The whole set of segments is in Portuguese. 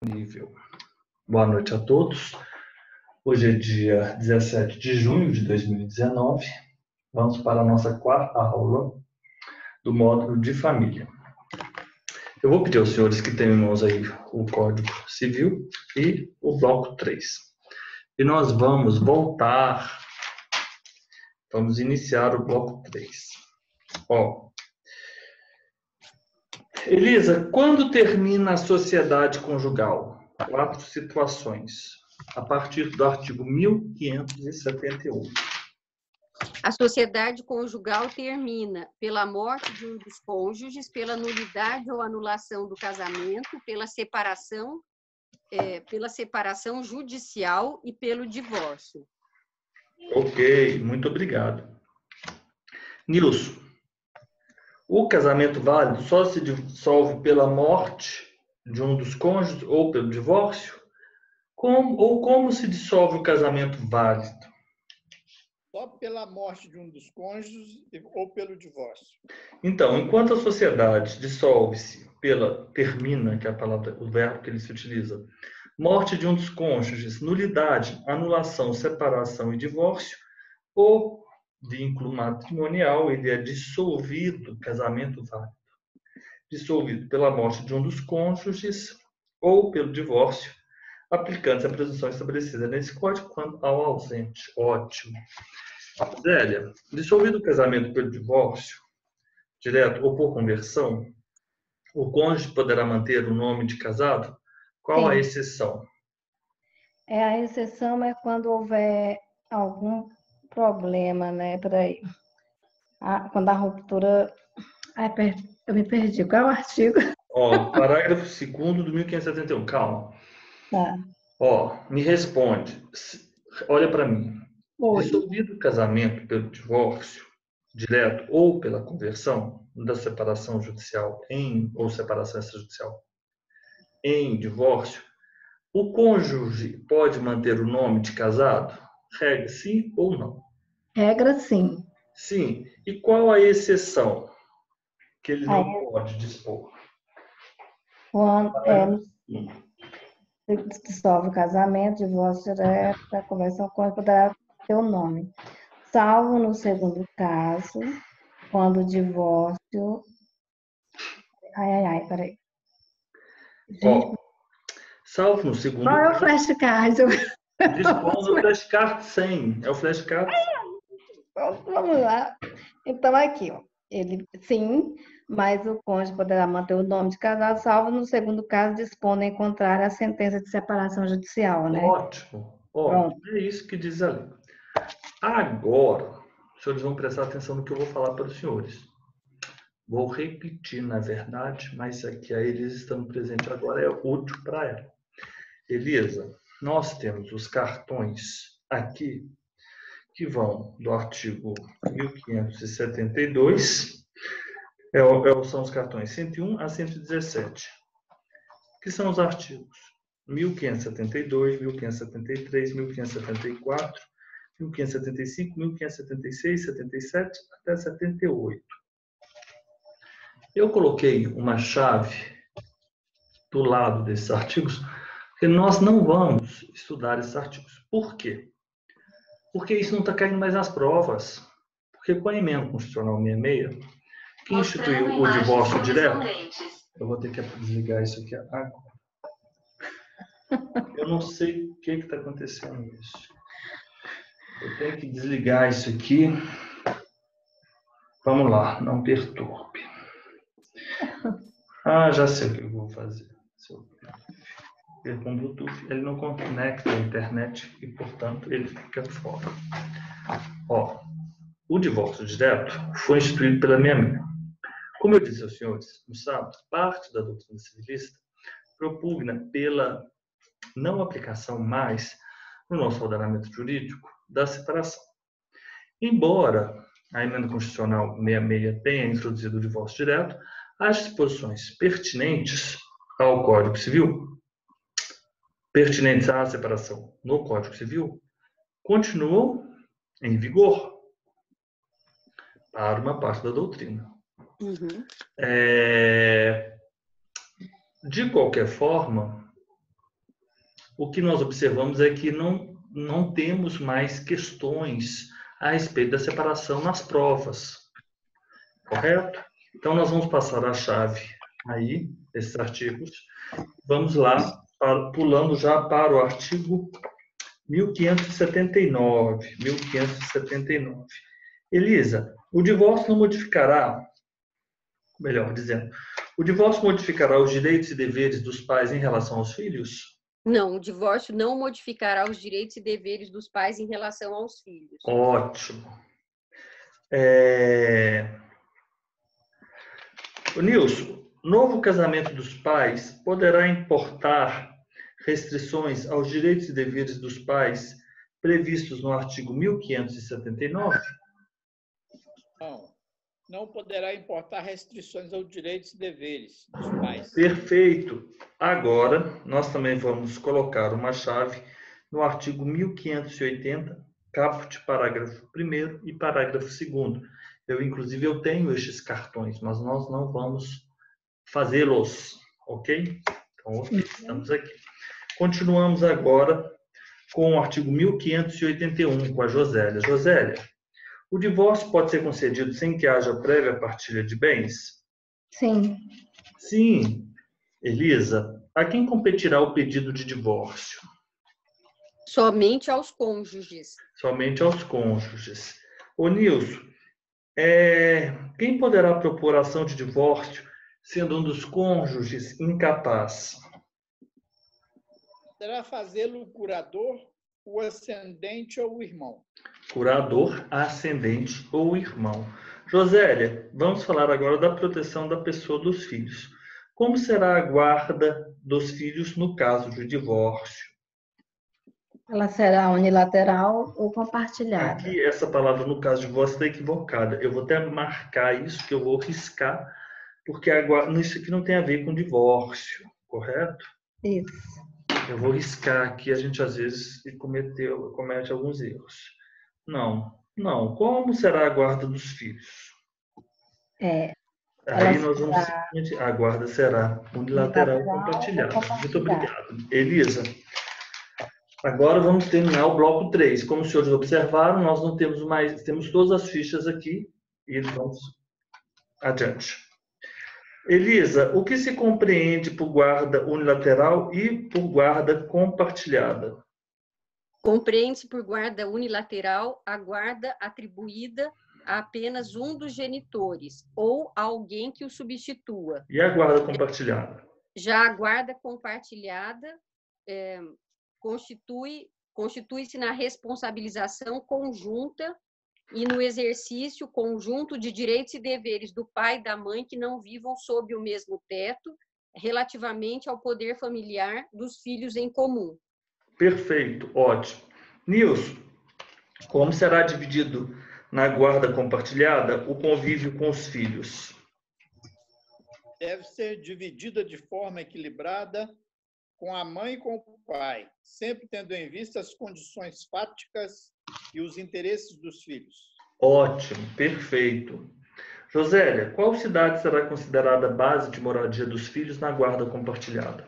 Nível. Boa noite a todos. Hoje é dia 17 de junho de 2019. Vamos para a nossa quarta aula do módulo de família. Eu vou pedir aos senhores que tenham em mãos aí o Código Civil e o bloco 3. E nós vamos iniciar o bloco 3. Elisa, quando termina a sociedade conjugal? 4 situações, a partir do artigo 1571. A sociedade conjugal termina pela morte de um dos cônjuges, pela nulidade ou anulação do casamento, pela separação judicial e pelo divórcio. Ok, muito obrigado. Nilson, o casamento válido só se dissolve pela morte de um dos cônjuges ou pelo divórcio? Como se dissolve o casamento válido? Só pela morte de um dos cônjuges ou pelo divórcio. Então, enquanto a sociedade dissolve-se termina, que é a palavra, o verbo que ele se utiliza, morte de um dos cônjuges, nulidade, anulação, separação e divórcio, o vínculo matrimonial, ele é dissolvido, casamento válido, dissolvido pela morte de um dos cônjuges ou pelo divórcio, aplicando-se a presunção estabelecida nesse código quanto ao ausente. Ótimo. Zélia, dissolvido o casamento pelo divórcio, direto ou por conversão, o cônjuge poderá manter o nome de casado? Qual a exceção? A exceção é quando houver algum problema, né? Peraí. Quando a ruptura... eu me perdi. Qual é o artigo? Parágrafo 2º do 1571. Calma. Tá. Me responde. Olha para mim. Oi. Dissolvido o casamento pelo divórcio, direto ou pela conversão da separação judicial ou separação extrajudicial em divórcio, o cônjuge pode manter o nome de casado? Regra, sim ou não? Regra, sim. Sim. E qual a exceção que ele não pode dispor? Quando se dissolve o casamento, divórcio direto, a conversão, o cônjuge poderá ter o nome. Salvo no segundo caso, quando o divórcio... Peraí. Gente, salvo no segundo qual é o caso... flashcard? Dispõe do flashcard 100. É o flashcard? Vamos lá. Então, aqui, sim, mas o cônjuge poderá manter o nome de casado, salvo no segundo caso, dispondo em contrário a sentença de separação judicial, né? Ótimo. Pronto. É isso que diz a lei. Agora, os senhores vão prestar atenção no que eu vou falar para os senhores. Vou repetir, na verdade, mas aqui a Elisa estando presente agora é útil para ela. Elisa, nós temos os cartões aqui que vão do artigo 1572, são os cartões 101 a 117, que são os artigos 1572, 1573, 1574, 1575, 1576, 77 até 78. Eu coloquei uma chave do lado desses artigos, porque nós não vamos estudar esses artigos. Por quê? Porque isso não está caindo mais nas provas. Porque com a emenda constitucional 66, que instituiu o divórcio direto... Eu vou ter que desligar isso aqui agora. Eu não sei o que está acontecendo isso. Eu tenho que desligar isso aqui. Vamos lá, não perturbe. Já sei o que eu vou fazer. Se eu ver com Bluetooth, ele não conecta a internet e, portanto, ele fica fora. O divórcio direto foi instituído pela minha amiga. Como eu disse aos senhores, no sábado, parte da doutrina civilista propugna pela não aplicação mais no nosso ordenamento jurídico da separação. Embora a emenda constitucional 66 tenha introduzido o divórcio direto, as disposições pertinentes ao Código Civil, pertinentes à separação no Código Civil, continuam em vigor para uma parte da doutrina. Uhum. De qualquer forma, o que nós observamos é que não temos mais questões a respeito da separação nas provas, correto? Então, nós vamos passar a chave aí, esses artigos. Vamos lá, pulando já para o artigo 1579. 1579. Elisa, o divórcio não modificará, melhor dizendo, o divórcio modificará os direitos e deveres dos pais em relação aos filhos? Não, o divórcio não modificará os direitos e deveres dos pais em relação aos filhos. Ótimo. Nilson, novo casamento dos pais poderá importar restrições aos direitos e deveres dos pais previstos no artigo 1579? Não poderá importar restrições aos direitos e deveres dos pais. Perfeito. Agora, nós também vamos colocar uma chave no artigo 1580, caput, parágrafo 1º e parágrafo 2º. Inclusive, eu tenho estes cartões, mas nós não vamos fazê-los, ok? Então, ok, estamos aqui. Continuamos agora com o artigo 1581, com a Josélia. Josélia, o divórcio pode ser concedido sem que haja prévia partilha de bens? Sim. Sim. Elisa, a quem competirá o pedido de divórcio? Somente aos cônjuges. Somente aos cônjuges. Ô, Nilson, quem poderá propor ação de divórcio sendo um dos cônjuges incapaz? Poderá fazê-lo o curador, o ascendente ou o irmão. Curador, ascendente ou irmão. Josélia, vamos falar agora da proteção da pessoa dos filhos. Como será a guarda dos filhos no caso de divórcio? Ela será unilateral ou compartilhada? Aqui, essa palavra, no caso de divórcio, está equivocada. Eu vou até marcar isso, que eu vou riscar, porque isso aqui não tem a ver com divórcio, correto? Isso. Eu vou riscar aqui, a gente às vezes comete alguns erros. Não. Como será a guarda dos filhos? Aí nós vamos simplesmente, a guarda será unilateral compartilhada. Muito obrigado. Elisa, agora vamos terminar o bloco 3. Como os senhores observaram, nós não temos mais, temos todas as fichas aqui e vamos adiante. Elisa, o que se compreende por guarda unilateral e por guarda compartilhada? Compreende-se por guarda unilateral a guarda atribuída a apenas um dos genitores ou a alguém que o substitua. E a guarda compartilhada? Já a guarda compartilhada constitui-se na responsabilização conjunta e no exercício conjunto de direitos e deveres do pai e da mãe que não vivam sob o mesmo teto, relativamente ao poder familiar dos filhos em comum. Perfeito, ótimo. Nilson, como será dividido na guarda compartilhada o convívio com os filhos? Deve ser dividida de forma equilibrada com a mãe e com o pai, sempre tendo em vista as condições fáticas e os interesses dos filhos. Ótimo, perfeito. Josélia, qual cidade será considerada base de moradia dos filhos na guarda compartilhada?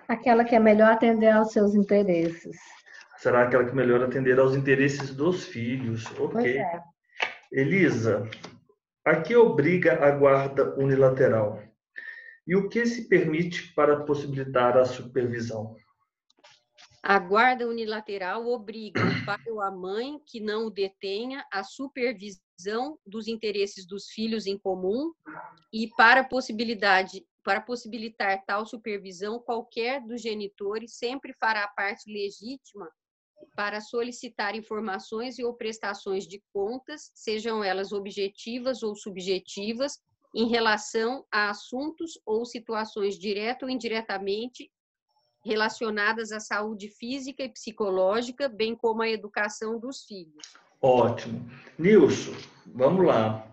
Aquela que é melhor atender aos seus interesses. Será aquela que melhor atender aos interesses dos filhos? Ok. Pois é. Elisa, a que obriga a guarda unilateral? E o que se permite para possibilitar a supervisão? A guarda unilateral obriga o pai ou a mãe que não o detenha à supervisão dos interesses dos filhos em comum e para possibilitar tal supervisão, qualquer dos genitores sempre fará parte legítima para solicitar informações ou prestações de contas, sejam elas objetivas ou subjetivas, em relação a assuntos ou situações direta ou indiretamente relacionadas à saúde física e psicológica, bem como à educação dos filhos. Ótimo. Nilson, vamos lá.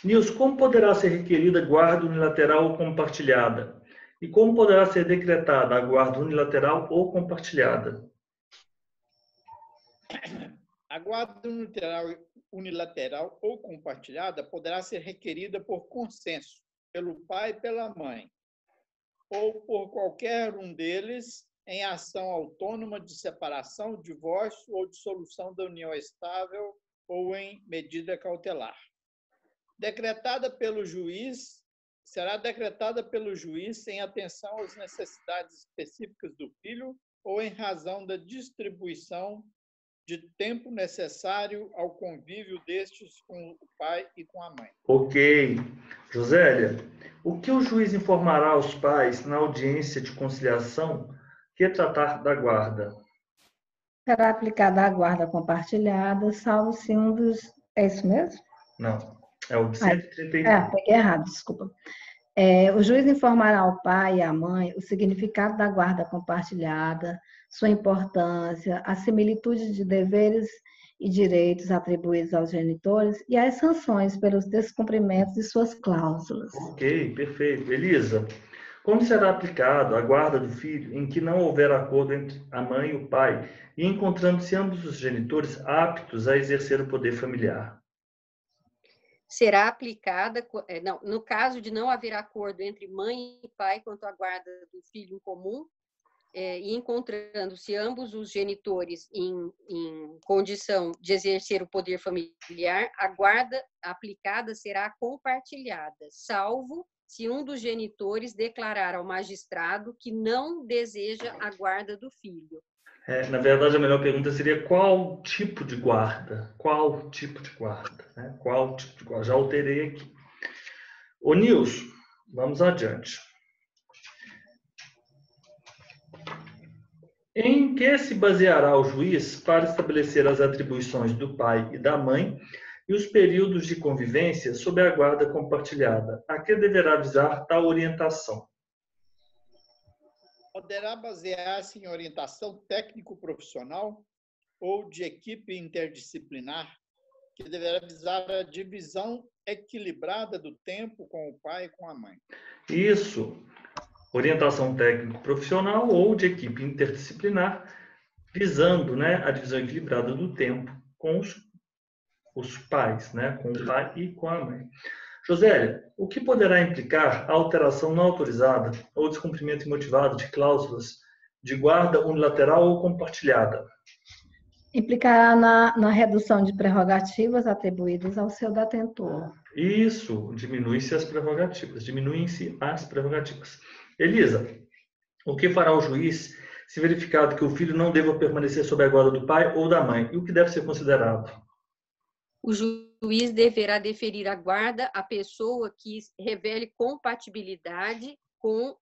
Nilson, como poderá ser requerida guarda unilateral ou compartilhada? E como poderá ser decretada a guarda unilateral ou compartilhada? A guarda unilateral ou compartilhada poderá ser requerida por consenso, pelo pai e pela mãe, ou por qualquer um deles, em ação autônoma de separação, divórcio ou dissolução da união estável ou em medida cautelar. Será decretada pelo juiz sem atenção às necessidades específicas do filho ou em razão da distribuição de tempo necessário ao convívio destes com o pai e com a mãe. Ok. Josélia, o que o juiz informará aos pais na audiência de conciliação que tratar da guarda? Será aplicada a guarda compartilhada, salvo se um dos... É isso mesmo? Não, é o 133. Peguei errado, desculpa. O juiz informará ao pai e à mãe o significado da guarda compartilhada, sua importância, a similitude de deveres e direitos atribuídos aos genitores e as sanções pelos descumprimentos de suas cláusulas. Ok, perfeito. Elisa, como será aplicado a guarda do filho em que não houver acordo entre a mãe e o pai e encontrando-se ambos os genitores aptos a exercer o poder familiar? Será aplicada, no caso de não haver acordo entre mãe e pai quanto à guarda do filho em comum, e encontrando-se ambos os genitores em condição de exercer o poder familiar, a guarda aplicada será compartilhada, salvo se um dos genitores declarar ao magistrado que não deseja a guarda do filho. Na verdade, a melhor pergunta seria qual tipo de guarda? Qual tipo de guarda? Né? Qual tipo de guarda? Já alterei aqui. Ô, Nilson, vamos adiante. Em que se baseará o juiz para estabelecer as atribuições do pai e da mãe e os períodos de convivência sob a guarda compartilhada? A que deverá visar tal orientação? Poderá basear-se em orientação técnico-profissional ou de equipe interdisciplinar, que deverá visar a divisão equilibrada do tempo com o pai e com a mãe. Isso. Orientação técnico-profissional ou de equipe interdisciplinar, visando, né, a divisão equilibrada do tempo com os pais, né, com o pai e com a mãe. Josélia, o que poderá implicar a alteração não autorizada ou descumprimento imotivado de cláusulas de guarda unilateral ou compartilhada? Implicará na redução de prerrogativas atribuídas ao seu detentor. Isso, diminuem-se as prerrogativas. Elisa, o que fará o juiz se verificado que o filho não deva permanecer sob a guarda do pai ou da mãe? E o que deve ser considerado? O juiz deverá deferir a guarda à pessoa que revele compatibilidade com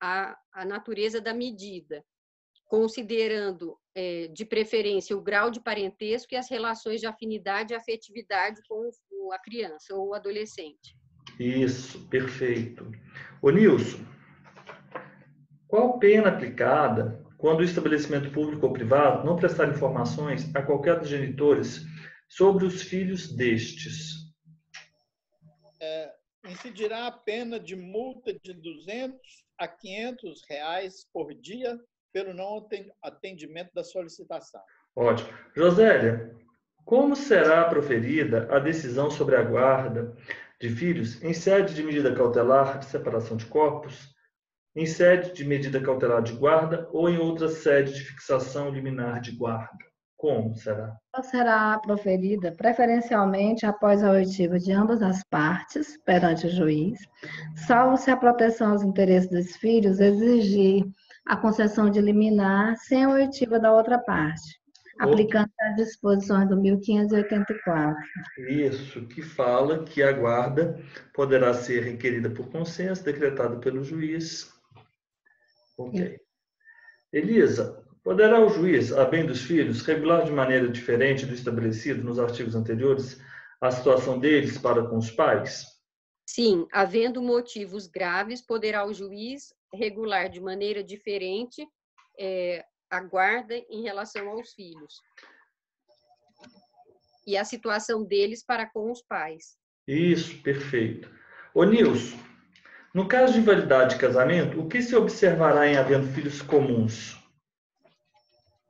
a natureza da medida, considerando, de preferência, o grau de parentesco e as relações de afinidade e afetividade com a criança ou o adolescente. Isso, perfeito. Ô, Nilson, qual pena aplicada quando o estabelecimento público ou privado não prestar informações a qualquer dos genitores sobre os filhos destes? Incidirá a pena de multa de R$200 a R$500 por dia pelo não atendimento da solicitação. Ótimo. Josélia, como será proferida a decisão sobre a guarda de filhos em sede de medida cautelar de separação de corpos, em sede de medida cautelar de guarda ou em outra sede de fixação liminar de guarda? Como será? Ela será proferida preferencialmente após a oitiva de ambas as partes perante o juiz, salvo se a proteção aos interesses dos filhos exigir a concessão de liminar sem a oitiva da outra parte, aplicando as disposições do 1584. Isso, que fala que a guarda poderá ser requerida por consenso, decretada pelo juiz. Ok. Elisa, poderá o juiz, a bem dos filhos, regular de maneira diferente do estabelecido nos artigos anteriores a situação deles para com os pais? Sim, havendo motivos graves, poderá o juiz regular de maneira diferente a guarda em relação aos filhos e a situação deles para com os pais. Isso, perfeito. Ô Nilson, no caso de invalidade de casamento, o que se observará em havendo filhos comuns?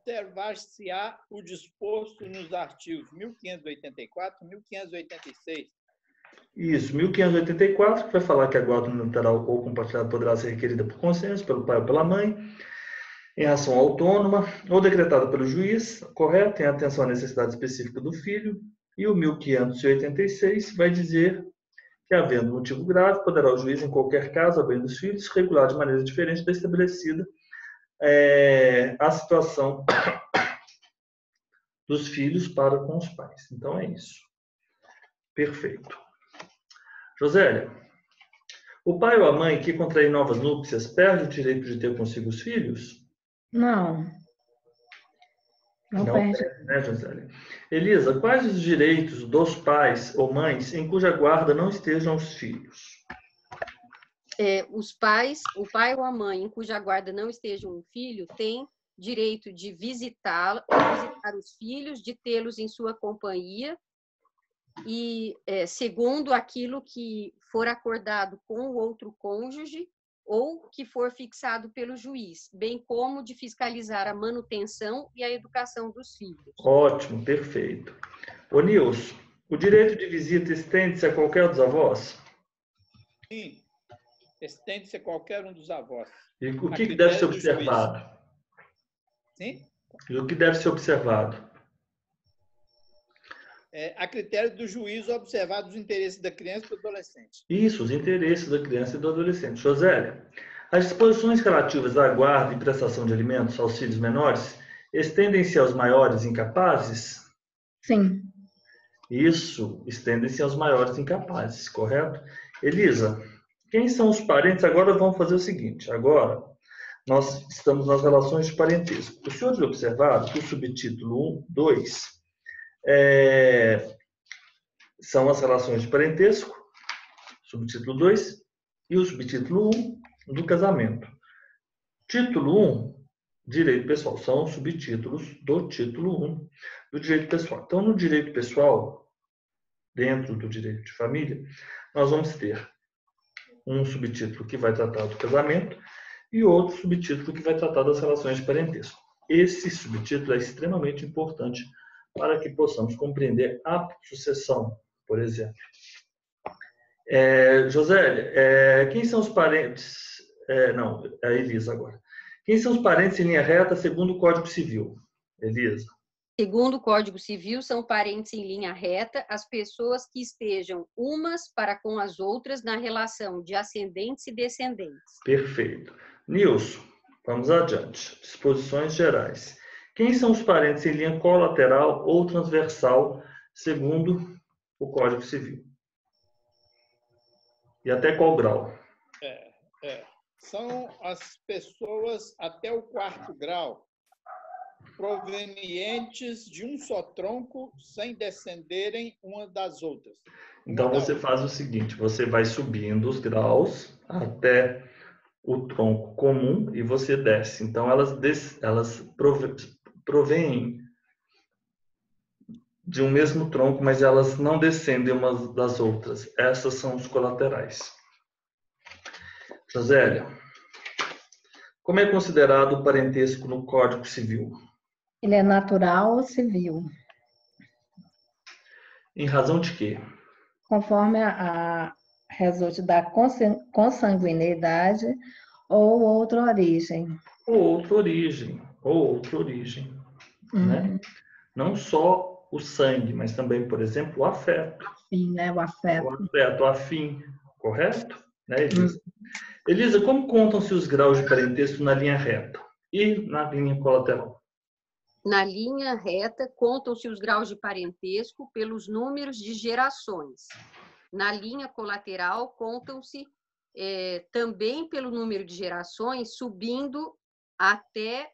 Observar-se-á o disposto nos artigos 1584 e 1586. Isso, 1584, que vai falar que a guarda unilateral ou compartilhada poderá ser requerida por consenso, pelo pai ou pela mãe. em ação autônoma ou decretada pelo juiz, correto, em atenção à necessidade específica do filho. E o 1586 vai dizer que, havendo motivo grave, poderá o juiz, em qualquer caso, a bem dos filhos, regular de maneira diferente da estabelecida a situação dos filhos para com os pais. Então, é isso. Perfeito. Josélia, o pai ou a mãe que contrair novas núpcias perde o direito de ter consigo os filhos? Não, não perde. Perde, né, Josélia? Elisa, quais os direitos dos pais ou mães em cuja guarda não estejam os filhos? O pai ou a mãe em cuja guarda não esteja um filho, tem direito de visitar os filhos, de tê-los em sua companhia, e segundo aquilo que for acordado com o outro cônjuge ou que for fixado pelo juiz, bem como de fiscalizar a manutenção e a educação dos filhos. Ótimo, perfeito. Ô Nilson, o direito de visita estende-se a qualquer dos avós? Sim, estende-se a qualquer um dos avós. E o que deve ser observado? Sim? E o que deve ser observado? A critério do juiz observar os interesses da criança e do adolescente. Isso, os interesses da criança e do adolescente. Josélia, as disposições relativas à guarda e prestação de alimentos aos filhos menores estendem-se aos maiores incapazes? Sim. Isso, estendem-se aos maiores incapazes, correto? Elisa, quem são os parentes? Agora vamos fazer o seguinte, agora nós estamos nas relações de parentesco. O senhor já observado que o subtítulo 1, 2, são as relações de parentesco, subtítulo 2, e o subtítulo 1 do casamento. Título 1, direito pessoal, são os subtítulos do título 1 do direito pessoal. Então, no direito pessoal, dentro do direito de família, nós vamos ter um subtítulo que vai tratar do casamento e outro subtítulo que vai tratar das relações de parentesco. Esse subtítulo é extremamente importante para que possamos compreender a sucessão, por exemplo. Josélia, quem são os parentes... a Elisa agora. Quem são os parentes em linha reta segundo o Código Civil? Elisa. Segundo o Código Civil, são parentes em linha reta as pessoas que estejam umas para com as outras na relação de ascendentes e descendentes. Perfeito. Nilson, vamos adiante. Disposições gerais. Quem são os parentes em linha colateral ou transversal, segundo o Código Civil? E até qual grau? São as pessoas até o 4º grau, provenientes de um só tronco, sem descenderem uma das outras. Então, você faz o seguinte, você vai subindo os graus até o tronco comum e você desce. Então, elas provêm de um mesmo tronco, mas elas não descendem umas das outras. Essas são os colaterais. Josélia, como é considerado o parentesco no Código Civil? Ele é natural ou civil? Em razão de quê? Conforme a resulte da consanguinidade ou outra origem. Ou outra origem. Né? Não só o sangue, mas também, por exemplo, o afeto. Sim, né? O afeto. O afeto, afim, correto? Né, Elisa? Elisa, como contam-se os graus de parentesco na linha reta e na linha colateral? Na linha reta, contam-se os graus de parentesco pelos números de gerações. Na linha colateral, contam-se também pelo número de gerações, subindo até...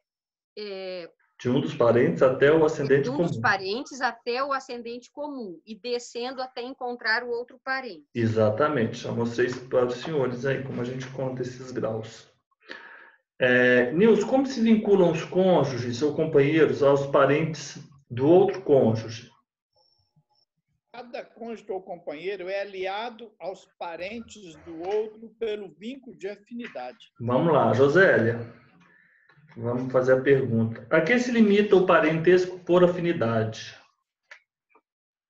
de um dos parentes até o ascendente comum. De um dos parentes até o ascendente comum e descendo até encontrar o outro parente. Exatamente. Já mostrei isso para os senhores aí, como a gente conta esses graus. Nilson, como se vinculam os cônjuges ou companheiros aos parentes do outro cônjuge? Cada cônjuge ou companheiro é aliado aos parentes do outro pelo vínculo de afinidade. Vamos lá, Josélia. Vamos fazer a pergunta. A que se limita o parentesco por afinidade?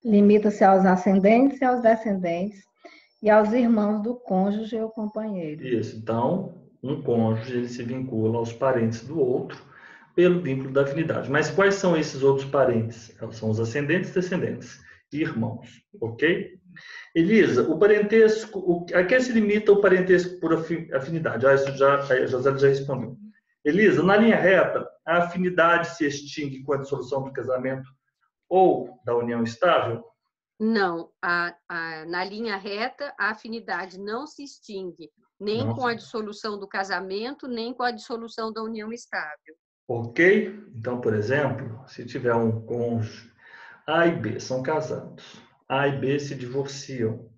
Limita-se aos ascendentes e aos descendentes e aos irmãos do cônjuge ou companheiro. Isso. Então, um cônjuge ele se vincula aos parentes do outro pelo vínculo da afinidade. Mas quais são esses outros parentes? São os ascendentes, descendentes e irmãos, ok? Elisa, o parentesco, a que se limita o parentesco por afinidade? Isso já, a José já respondeu. Elisa, na linha reta, a afinidade se extingue com a dissolução do casamento ou da união estável? Não, na linha reta, a afinidade não se extingue, nem com a dissolução do casamento, nem com a dissolução da união estável. Ok? Então, por exemplo, se tiver um cônjuge, A e B são casados, A e B se divorciam,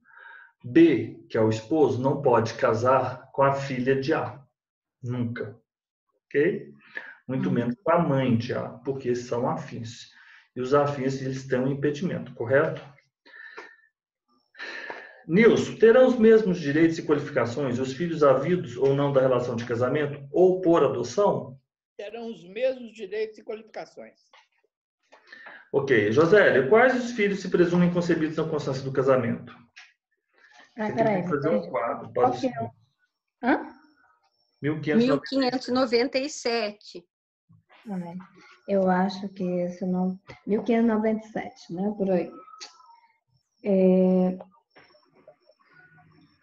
B, que é o esposo, não pode casar com a filha de A, nunca, ok? Muito menos com a mãe de A, porque são afins. E os afins, eles têm um impedimento, correto? Nilson, terão os mesmos direitos e qualificações os filhos havidos ou não da relação de casamento ou por adoção? Terão os mesmos direitos e qualificações. Ok. Josélia, quais os filhos se presumem concebidos na constância do casamento? Tem que fazer um quadro para Qual que é? 1597. Eu acho que esse não... 1597, né? Por aí.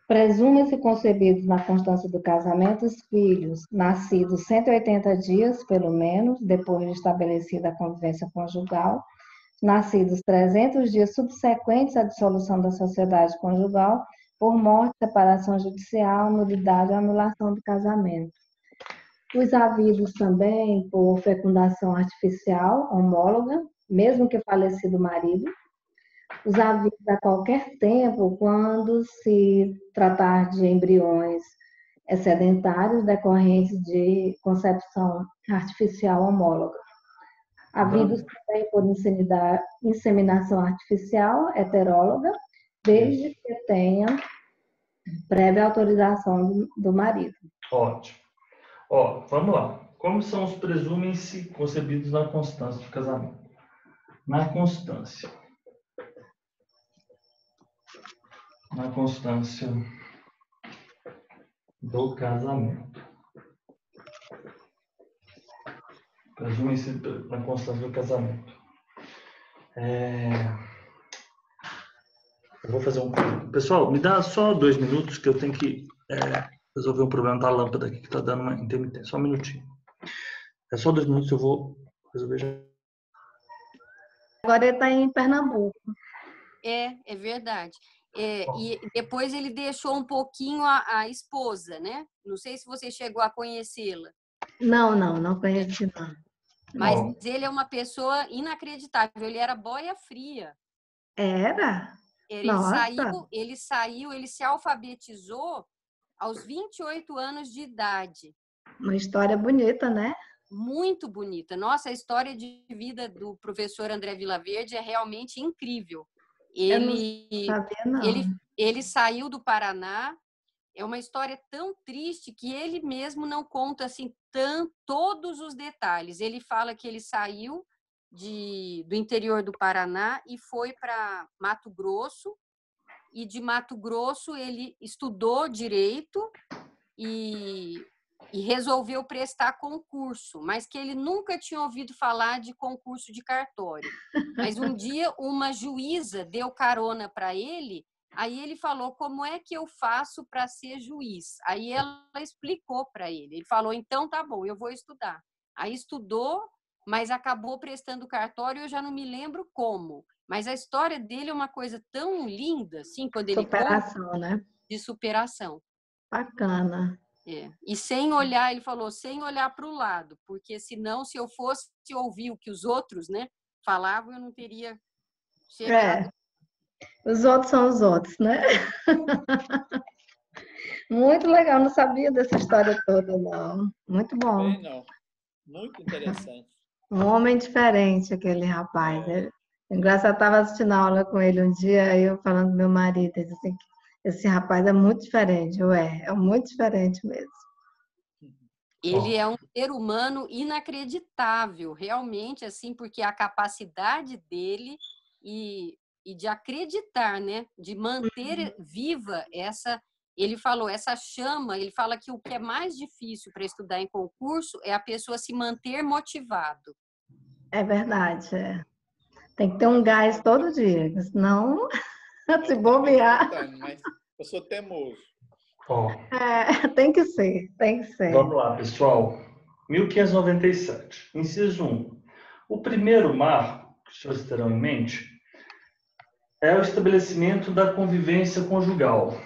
Presume-se concebidos na constância do casamento os filhos nascidos 180 dias, pelo menos, depois de estabelecida a convivência conjugal, nascidos 300 dias subsequentes à dissolução da sociedade conjugal, por morte, separação judicial, nulidade ou anulação do casamento. Os havidos também por fecundação artificial, homóloga, mesmo que falecido o marido. Os havidos a qualquer tempo, quando se tratar de embriões excedentários decorrentes de concepção artificial homóloga. Havidos também por inseminação artificial heteróloga, desde que tenha prévia autorização do marido. Ótimo. Vamos lá. Como são os presumem-se concebidos na constância do casamento? Na constância do casamento. Presume-se na constância do casamento. Eu vou fazer um... Pessoal, me dá só 2 minutos que eu tenho que resolver um problema da lâmpada aqui que está dando uma intermitência. Só um minutinho. É só 2 minutos que eu vou resolver já. Agora ele está em Pernambuco. É verdade. E depois ele deixou um pouquinho a esposa, né? Não sei se você chegou a conhecê-la. Não conheci, não. Mas ele é uma pessoa inacreditável. Ele era boia fria. Era? Ele se alfabetizou aos 28 anos de idade. Uma história bonita, né? Muito bonita. Nossa, a história de vida do professor André Vilaverde é realmente incrível. Ele saiu do Paraná. É uma história tão triste que ele mesmo não conta assim todos os detalhes. Ele fala que ele saiu do interior do Paraná e foi para Mato Grosso. E de Mato Grosso ele estudou direito e resolveu prestar concurso, mas que ele nunca tinha ouvido falar de concurso de cartório. Mas um dia uma juíza deu carona para ele, aí ele falou: como é que eu faço para ser juiz? Aí ela explicou para ele. Ele falou: então tá bom, eu vou estudar. Aí estudou, mas acabou prestando cartório, eu já não me lembro como. Mas a história dele é uma coisa tão linda, assim, quando ele superação, né? De superação. Bacana. E sem olhar, ele falou, sem olhar para o lado, porque senão, se eu fosse ouvir o que os outros, né, falavam, eu não teria chegado. Os outros são os outros, né? Muito legal, não sabia dessa história toda, não. Muito bom. Bem, não. Muito interessante. Um homem diferente, aquele rapaz. Engraçado, eu estava assistindo a aula com ele um dia, aí eu falando do meu marido, ele disse assim, esse rapaz é muito diferente. É muito diferente mesmo. Ele é um ser humano inacreditável, realmente, assim, porque a capacidade dele e de acreditar, né, de manter viva ele falou, essa chama, ele fala que o que é mais difícil para estudar em concurso é a pessoa se manter motivado. É verdade. Tem que ter um gás todo dia, senão, se bobear. Mas eu sou teimoso. Tem que ser, tem que ser. Vamos lá, pessoal. 1597, inciso 1. O primeiro marco, que vocês terão em mente, é o estabelecimento da convivência conjugal.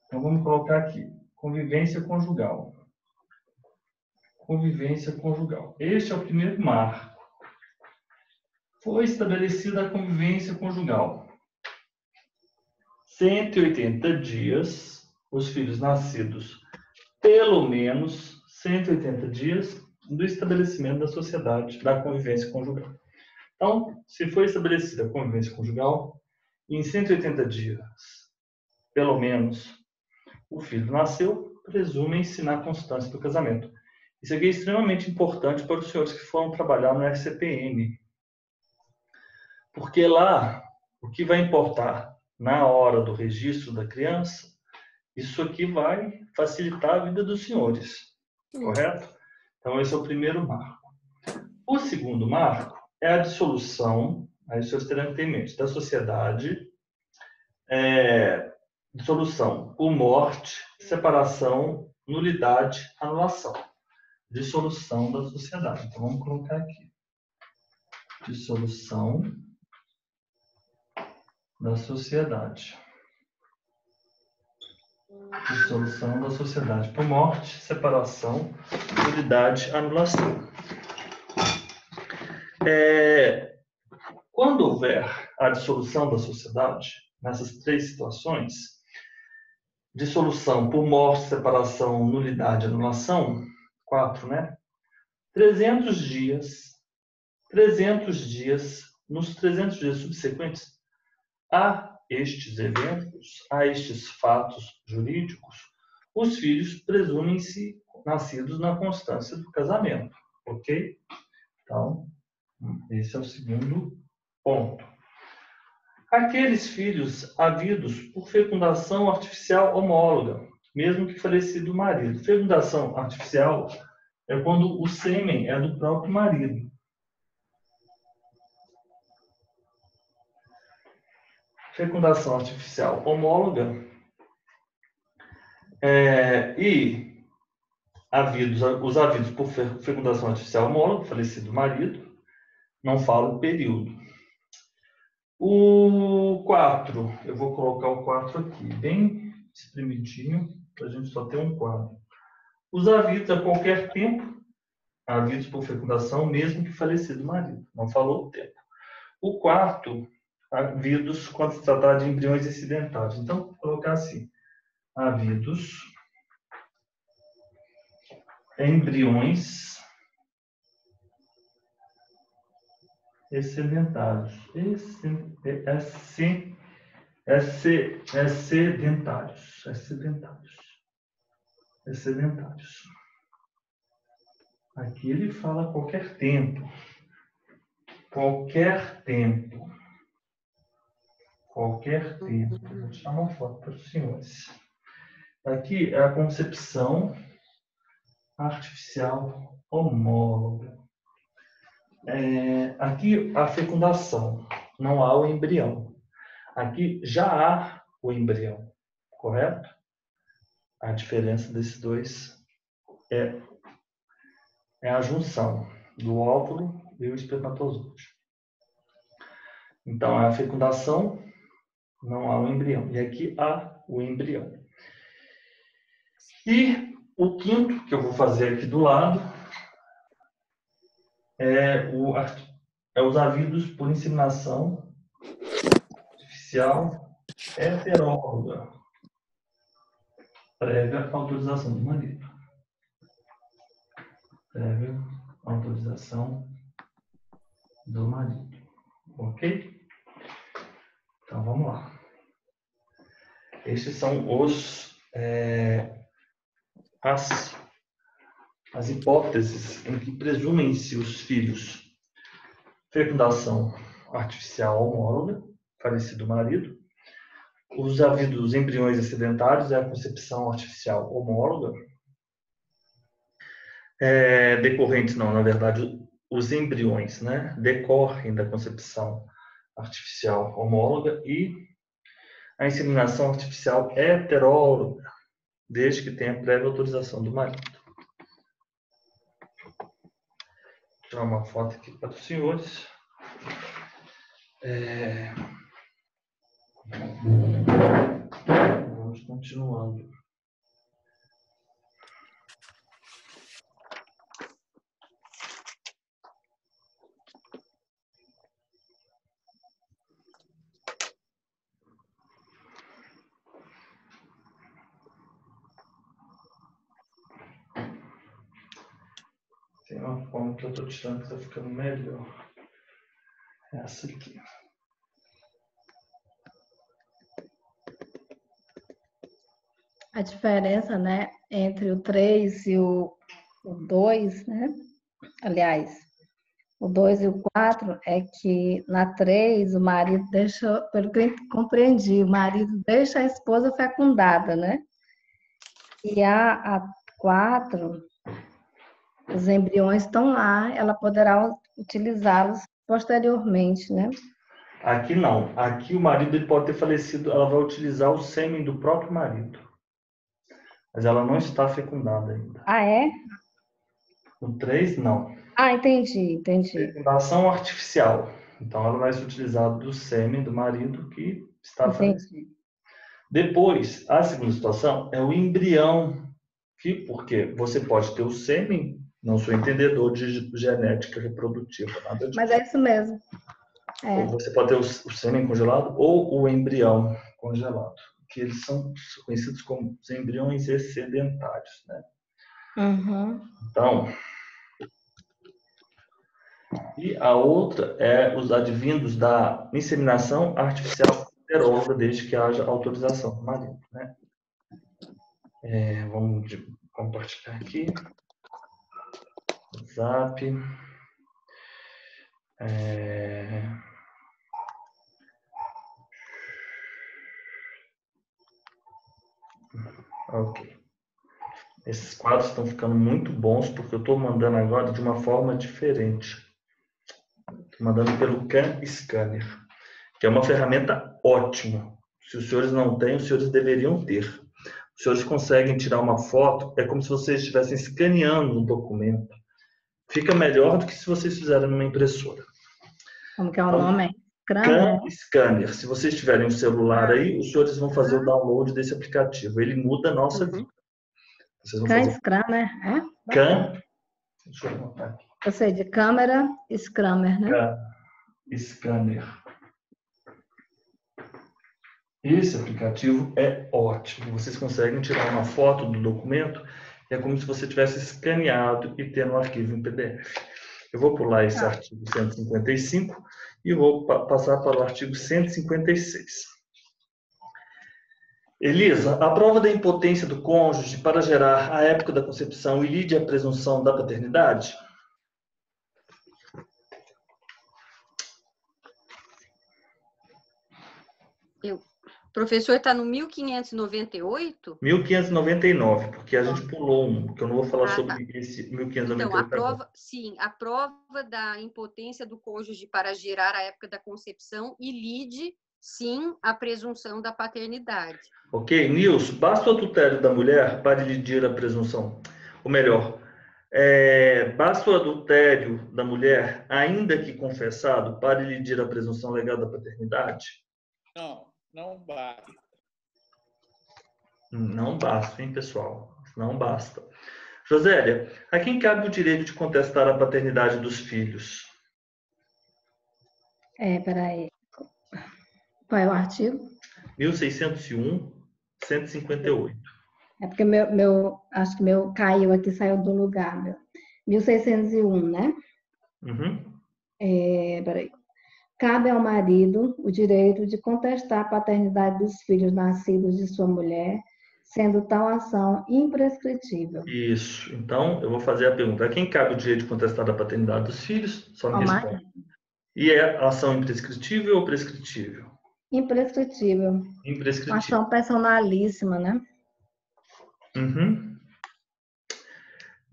Então, vamos colocar aqui, convivência conjugal. Convivência conjugal. Este é o primeiro marco. Foi estabelecida a convivência conjugal. 180 dias, os filhos nascidos pelo menos 180 dias do estabelecimento da sociedade, da convivência conjugal. Então, se foi estabelecida a convivência conjugal, em 180 dias, pelo menos, o filho nasceu, presumem-se na constância do casamento. Isso aqui é extremamente importante para os senhores que foram trabalhar no RCPM. Porque lá, o que vai importar na hora do registro da criança, isso aqui vai facilitar a vida dos senhores, correto? Então, esse é o primeiro marco. O segundo marco é a dissolução, aí os senhores terão que ter em mente, da sociedade, dissolução por morte, separação, nulidade, anulação. Dissolução da sociedade. Então, vamos colocar aqui. Dissolução da sociedade. Dissolução da sociedade por morte, separação, nulidade, anulação. Quando houver a dissolução da sociedade, nessas três situações, dissolução por morte, separação, nulidade, anulação, 4, né? 300 dias, nos 300 dias subsequentes a estes eventos, a estes fatos jurídicos, os filhos presumem-se nascidos na constância do casamento, ok? Então, esse é o segundo ponto. Aqueles filhos havidos por fecundação artificial homóloga, mesmo que falecido o marido. Fecundação artificial é quando o sêmen é do próprio marido. Fecundação artificial homóloga e os havidos por fecundação artificial homóloga, falecido o marido, não falo o período. O 4, eu vou colocar o 4 aqui, bem espremidinho, para a gente só ter um quadro. Os havidos a qualquer tempo, havidos por fecundação, mesmo que falecido o marido, não falou o tempo. O quarto, havidos quando se tratar de embriões excidentários. Então, vou colocar assim, havidos embriões excedentários. Excedentários. Aqui ele fala qualquer tempo. Qualquer tempo. Vou tirar uma foto para os senhores. Aqui é a concepção artificial homóloga. Aqui a fecundação, não há o embrião. Aqui já há o embrião, correto? A diferença desses dois é a junção do óvulo e o espermatozoide. Então, a fecundação, não há o embrião. E aqui há o embrião. E o quinto, que eu vou fazer aqui do lado, é os havidos por inseminação artificial heteróloga, prévia autorização do marido. Prévia autorização do marido. Ok? Então, vamos lá. Estes são as hipóteses em que presumem-se os filhos. Fecundação artificial homóloga, falecido marido. os havidos embriões excedentários é a concepção artificial homóloga. Decorrentes, não, na verdade, os embriões, né, decorrem da concepção artificial homóloga e a inseminação artificial heteróloga, desde que tenha prévia autorização do marido. Vou tirar uma foto aqui para os senhores. Vamos continuando. Tem uma forma que eu estou tirando que está ficando melhor. Essa aqui. A diferença, né, entre o 3 e o 2, né? Aliás, o 2 e o 4 é que na 3 o marido deixa, pelo que eu compreendi, o marido deixa a esposa fecundada, né? E a 4, os embriões estão lá, ela poderá utilizá-los posteriormente, né? Aqui não. Aqui o marido ele pode ter falecido, ela vai utilizar o sêmen do próprio marido. Mas ela não está fecundada ainda. Ah, é? No 3, não. Ah, entendi. Fecundação artificial. Então, ela vai se utilizar do sêmen do marido que está falecido. Depois, a segunda situação é o embrião. Porque você pode ter o sêmen, não sou entendedor de genética reprodutiva, nada disso. Mas é isso mesmo. Ou você pode ter o sêmen congelado ou o embrião congelado, que eles são conhecidos como os embriões excedentários, né? Uhum. Então, e a outra é os advindos da inseminação artificial heteróloga, desde que haja autorização do marido, né? Vamos compartilhar aqui. WhatsApp. Ok. Esses quadros estão ficando muito bons porque eu estou mandando agora de uma forma diferente. Estou mandando pelo Can Scanner, que é uma ferramenta ótima. Se os senhores não têm, os senhores deveriam ter. Os senhores conseguem tirar uma foto, é como se vocês estivessem escaneando um documento. Fica melhor do que se vocês fizerem numa impressora. Como que é o nome? Can Scanner. Se vocês tiverem um celular aí, os senhores vão fazer o download desse aplicativo. Ele muda a nossa vida. Vocês vão fazer... Scrammer, é? Can... Deixa eu anotar aqui. Eu sei, de câmera, Scrammer, né? Can Scanner. Esse aplicativo é ótimo. Vocês conseguem tirar uma foto do documento. É como se você tivesse escaneado e tendo um arquivo em PDF. Eu vou pular esse artigo 155 e vou passar para o artigo 156. Elisa, a prova da impotência do cônjuge para gerar a época da concepção e lide a presunção da paternidade? O professor está no 1598? 1599, porque a gente pulou um, porque eu não vou falar sobre esse 1598. Então, a prova da impotência do cônjuge para gerar a época da concepção e lide, sim, a presunção da paternidade. Ok, Nilson, basta o adultério da mulher para lidir a presunção? Ou melhor, basta o adultério da mulher, ainda que confessado, para lidir a presunção legal da paternidade? Não basta. Não basta, hein, pessoal? Não basta. Josélia, a quem cabe o direito de contestar a paternidade dos filhos? Peraí. Qual é o artigo? 1601, 158. É porque acho que meu caiu aqui, saiu do lugar, meu. 1601, né? Uhum. Peraí. Cabe ao marido o direito de contestar a paternidade dos filhos nascidos de sua mulher, sendo tal ação imprescritível. Isso. Então, eu vou fazer a pergunta. A quem cabe o direito de contestar a paternidade dos filhos? Só me responde. E é ação imprescritível ou prescritível? Imprescritível. Uma Imprescritível. ação personalíssima, né? Uhum.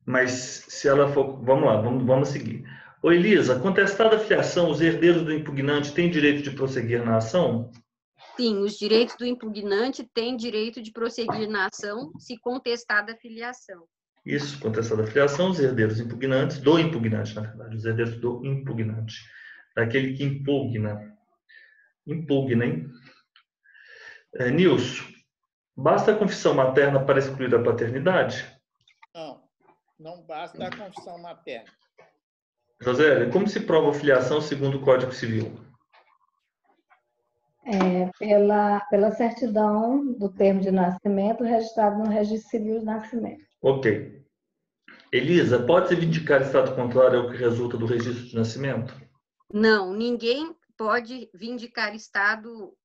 Mas se ela for... Vamos lá, vamos seguir. Ô Elisa, contestada a filiação, os herdeiros do impugnante têm direito de prosseguir na ação? Sim, os direitos do impugnante têm direito de prosseguir na ação se contestada a filiação. Isso, contestada a filiação, os herdeiros impugnantes, do impugnante, na verdade, os herdeiros do impugnante, daquele que impugna. Impugna, hein? Nilson, basta a confissão materna para excluir a paternidade? Não basta a confissão materna. José, como se prova a filiação segundo o Código Civil? Pela certidão do termo de nascimento registrado no Registro Civil de Nascimento. Ok. Elisa, pode-se vindicar estado contrário ao que resulta do registro de nascimento? Não, ninguém pode vindicar estado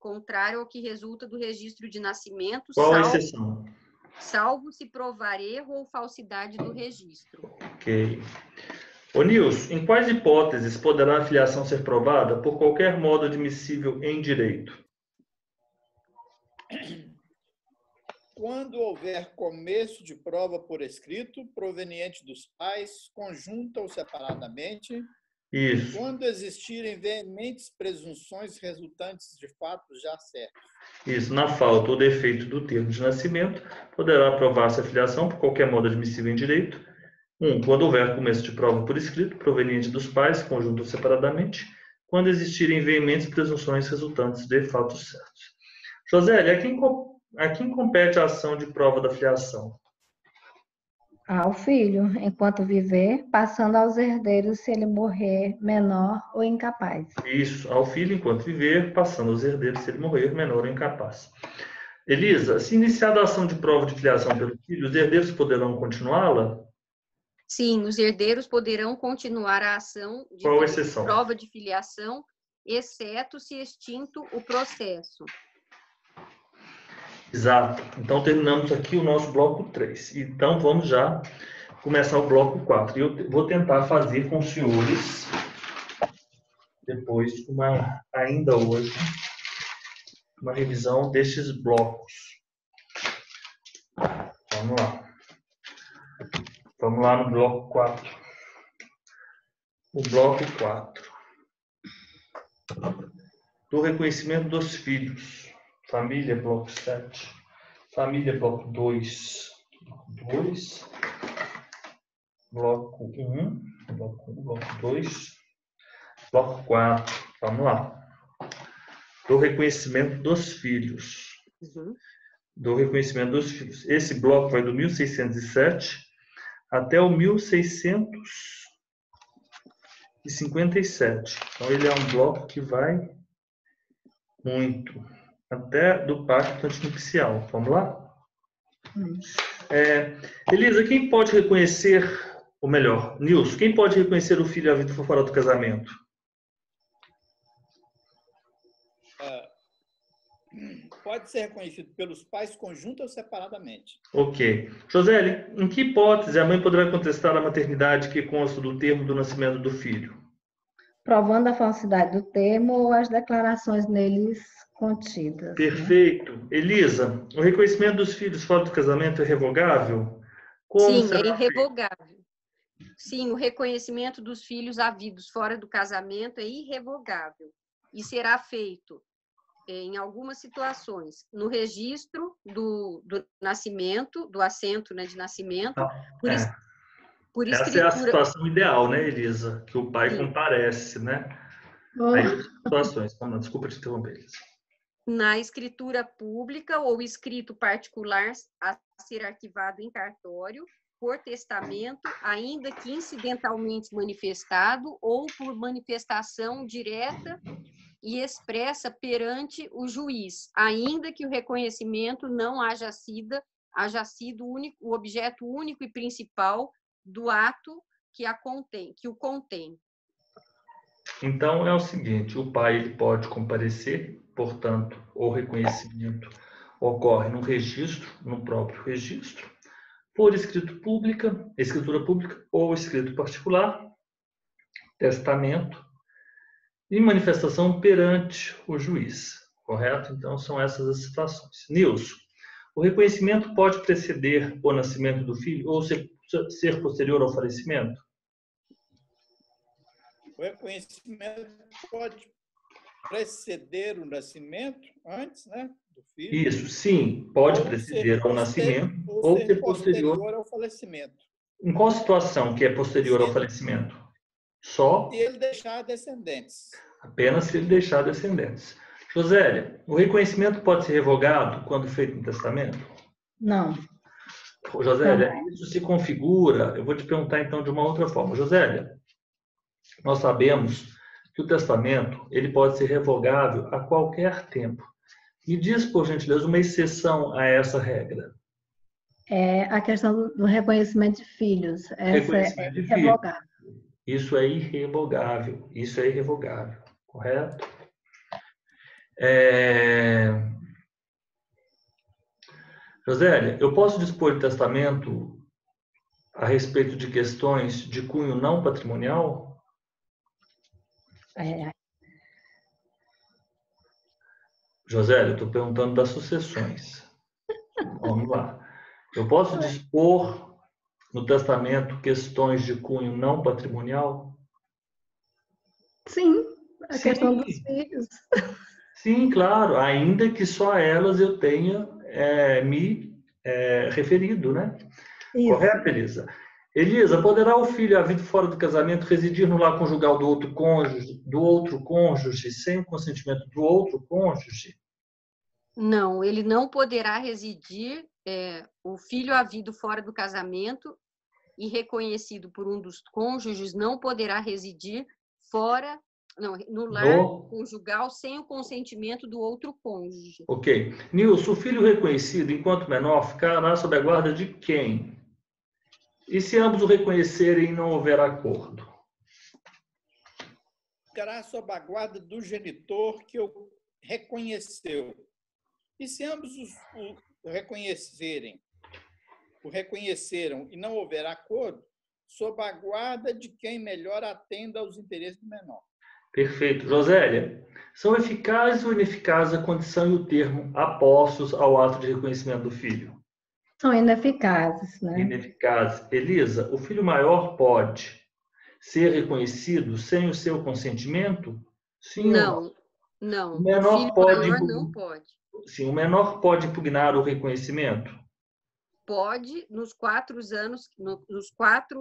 contrário ao que resulta do registro de nascimento, Qual a exceção? salvo se provar erro ou falsidade do registro. Ok. Ô Nilson, em quais hipóteses poderá a filiação ser provada por qualquer modo admissível em direito? Quando houver começo de prova por escrito, proveniente dos pais, conjunta ou separadamente. Isso. Quando existirem veementes presunções resultantes de fatos já certos. Isso, na falta ou defeito do termo de nascimento, poderá provar-se a filiação por qualquer modo admissível em direito. 1. Quando houver começo de prova por escrito, proveniente dos pais, conjunto ou separadamente, quando existirem veementes presunções resultantes de fatos certos. José, a quem compete a ação de prova da filiação? Ao filho, enquanto viver, passando aos herdeiros se ele morrer menor ou incapaz. Isso, ao filho enquanto viver, passando aos herdeiros se ele morrer menor ou incapaz. Elisa, se iniciada a ação de prova de filiação pelo filho, os herdeiros poderão continuá-la? Sim, os herdeiros poderão continuar a ação de Qual a exceção? prova de filiação, exceto se extinto o processo. Exato. Então, terminamos aqui o nosso bloco 3. Então, vamos já começar o bloco 4. Eu vou tentar fazer com os senhores, depois, ainda hoje, uma revisão destes blocos. Vamos lá. Vamos lá no bloco 4. O bloco 4. Do reconhecimento dos filhos. Família, bloco 7. Família, bloco 2. Bloco 1. Bloco 1, bloco 2. Bloco 4. Vamos lá. Do reconhecimento dos filhos. Do reconhecimento dos filhos. Esse bloco vai do 1607 até o 1657. Então, ele é um bloco que vai muito. Até do pacto antinupcial. Vamos lá? Elisa, quem pode reconhecer, ou melhor, Nilson, quem pode reconhecer o filho à vida fora do casamento? Pode ser reconhecido pelos pais conjunto ou separadamente. Ok. José, em que hipótese a mãe poderá contestar a maternidade que consta do termo do nascimento do filho? Provando a falsidade do termo ou as declarações neles contidas. Perfeito. Né? Elisa, o reconhecimento dos filhos fora do casamento é revogável? Como Sim, é irrevogável. Feito? Sim, o reconhecimento dos filhos havidos fora do casamento é irrevogável e será feito em algumas situações, no registro do nascimento, do assento, né, de nascimento, por escritura. Essa é a situação ideal, né, Elisa? Que o pai comparece, né? Aí, situações. Desculpa te interromper, Elisa. Na escritura pública ou escrito particular a ser arquivado em cartório, por testamento, ainda que incidentalmente manifestado ou por manifestação direta e expressa perante o juiz, ainda que o reconhecimento não haja sido o objeto único e principal do ato que o contém. Então, é o seguinte, o pai ele pode comparecer, portanto, o reconhecimento ocorre no registro, no próprio registro, por escritura pública ou escrito particular, testamento, e manifestação perante o juiz. Correto? Então, são essas as situações. Nilson, o reconhecimento pode preceder o nascimento do filho ou ser posterior ao falecimento? O reconhecimento pode preceder o nascimento, antes, né, do filho. Isso, sim, pode preceder ao nascimento ou ser posterior ao falecimento. Em qual situação que é posterior ao falecimento? Só? Se ele deixar descendentes. Apenas se ele deixar descendentes. Josélia, o reconhecimento pode ser revogado quando feito no testamento? Não. Josélia, isso se configura, eu vou te perguntar então de uma outra forma. Josélia, nós sabemos que o testamento ele pode ser revogável a qualquer tempo. Me diz, por gentileza, uma exceção a essa regra. É a questão do reconhecimento de filhos. Essa é irrevogável. Isso é irrevogável. Isso é irrevogável. Correto? Josélia, eu posso dispor de testamento a respeito de questões de cunho não patrimonial? Josélia, eu estou perguntando das sucessões. Vamos lá. Eu posso dispor no testamento questões de cunho não patrimonial? Sim, a questão dos filhos. Sim, claro, ainda que só a elas eu tenha me referido, né? Isso. Correto, Elisa? Elisa, poderá o filho havido fora do casamento residir no lar conjugal do outro cônjuge sem o consentimento do outro cônjuge? Não, ele não poderá residir, o filho havido fora do casamento e reconhecido por um dos cônjuges não poderá residir no lar conjugal sem o consentimento do outro cônjuge. Ok. Nilson, o filho reconhecido enquanto menor ficará sob a guarda de quem? E se ambos o reconhecerem e não houver acordo? Ficará sob a guarda do genitor que o reconheceu. E se ambos o reconheceram e não houver acordo, sob a guarda de quem melhor atenda aos interesses do menor. Perfeito. Josélia, são eficazes ou ineficazes a condição e o termo apostos ao ato de reconhecimento do filho? São ineficazes, né? Ineficazes. Elisa, o filho maior pode ser reconhecido sem o seu consentimento? Sim não, ou não? Não, o menor o filho maior não pode. Sim, o menor pode impugnar o reconhecimento? Pode, nos 4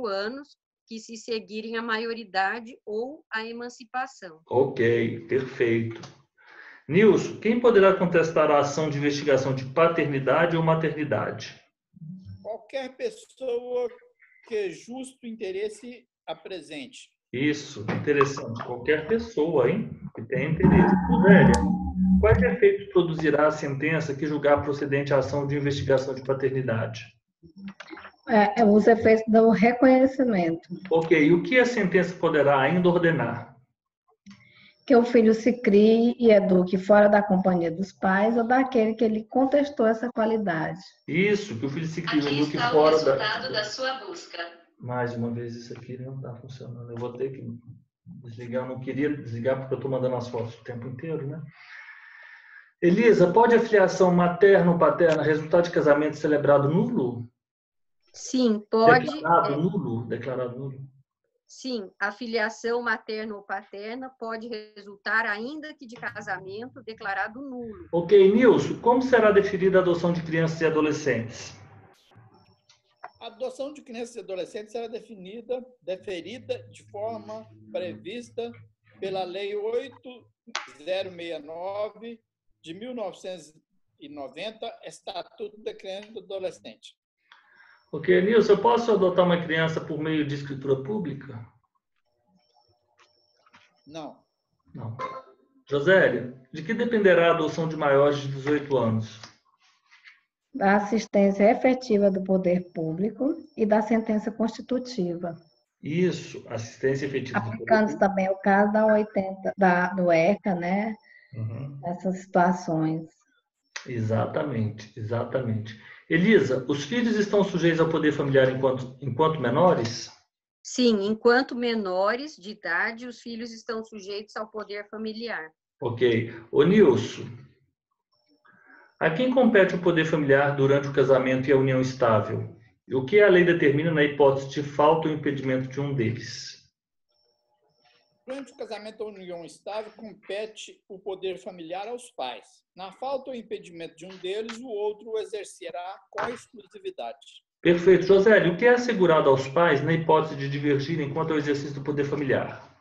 anos que se seguirem a maioridade ou a emancipação. Ok, perfeito. Nilson, quem poderá contestar a ação de investigação de paternidade ou maternidade? Qualquer pessoa que justo interesse apresente. Isso, interessante. Qualquer pessoa, hein, que tenha interesse. Velha, quais efeitos produzirá a sentença que julgar procedente a ação de investigação de paternidade? Os efeitos do reconhecimento. Ok, e o que a sentença poderá ainda ordenar? Que o filho se crie e eduque fora da companhia dos pais ou daquele que ele contestou essa qualidade. Isso, que o filho se crie e eduque fora o resultado da sua busca. Mais uma vez, isso aqui não está funcionando. Eu vou ter que desligar. Eu não queria desligar porque eu estou mandando as fotos o tempo inteiro, né? Elisa, pode a filiação materna ou paterna resultar de casamento celebrado nulo? Sim, pode. Declarado nulo? Declarado nulo? Sim, a filiação materna ou paterna pode resultar, ainda que de casamento, declarado nulo. Ok, Nilson, como será definida a adoção de crianças e adolescentes? A adoção de crianças e adolescentes será deferida de forma prevista pela Lei 8069 de 1990, Estatuto da Criança e do Adolescente. Ok, Nilson, eu posso adotar uma criança por meio de escritura pública? Não. Não. Josélia, de que dependerá a adoção de maiores de 18 anos? Da assistência efetiva do poder público e da sentença constitutiva. Isso, assistência efetiva. Aplicando também o caso da 80, do ECA, né? Uhum. Essas situações. Exatamente, exatamente. Elisa, os filhos estão sujeitos ao poder familiar enquanto menores? Sim, enquanto menores de idade, os filhos estão sujeitos ao poder familiar. Ok. Ô, Nilson, a quem compete o poder familiar durante o casamento e a união estável? E o que a lei determina na hipótese de falta ou impedimento de um deles? Durante o casamento ou união estável, compete o poder familiar aos pais. Na falta ou impedimento de um deles, o outro o exercerá com exclusividade. Perfeito. José, o que é assegurado aos pais na hipótese de divergirem quanto ao exercício do poder familiar?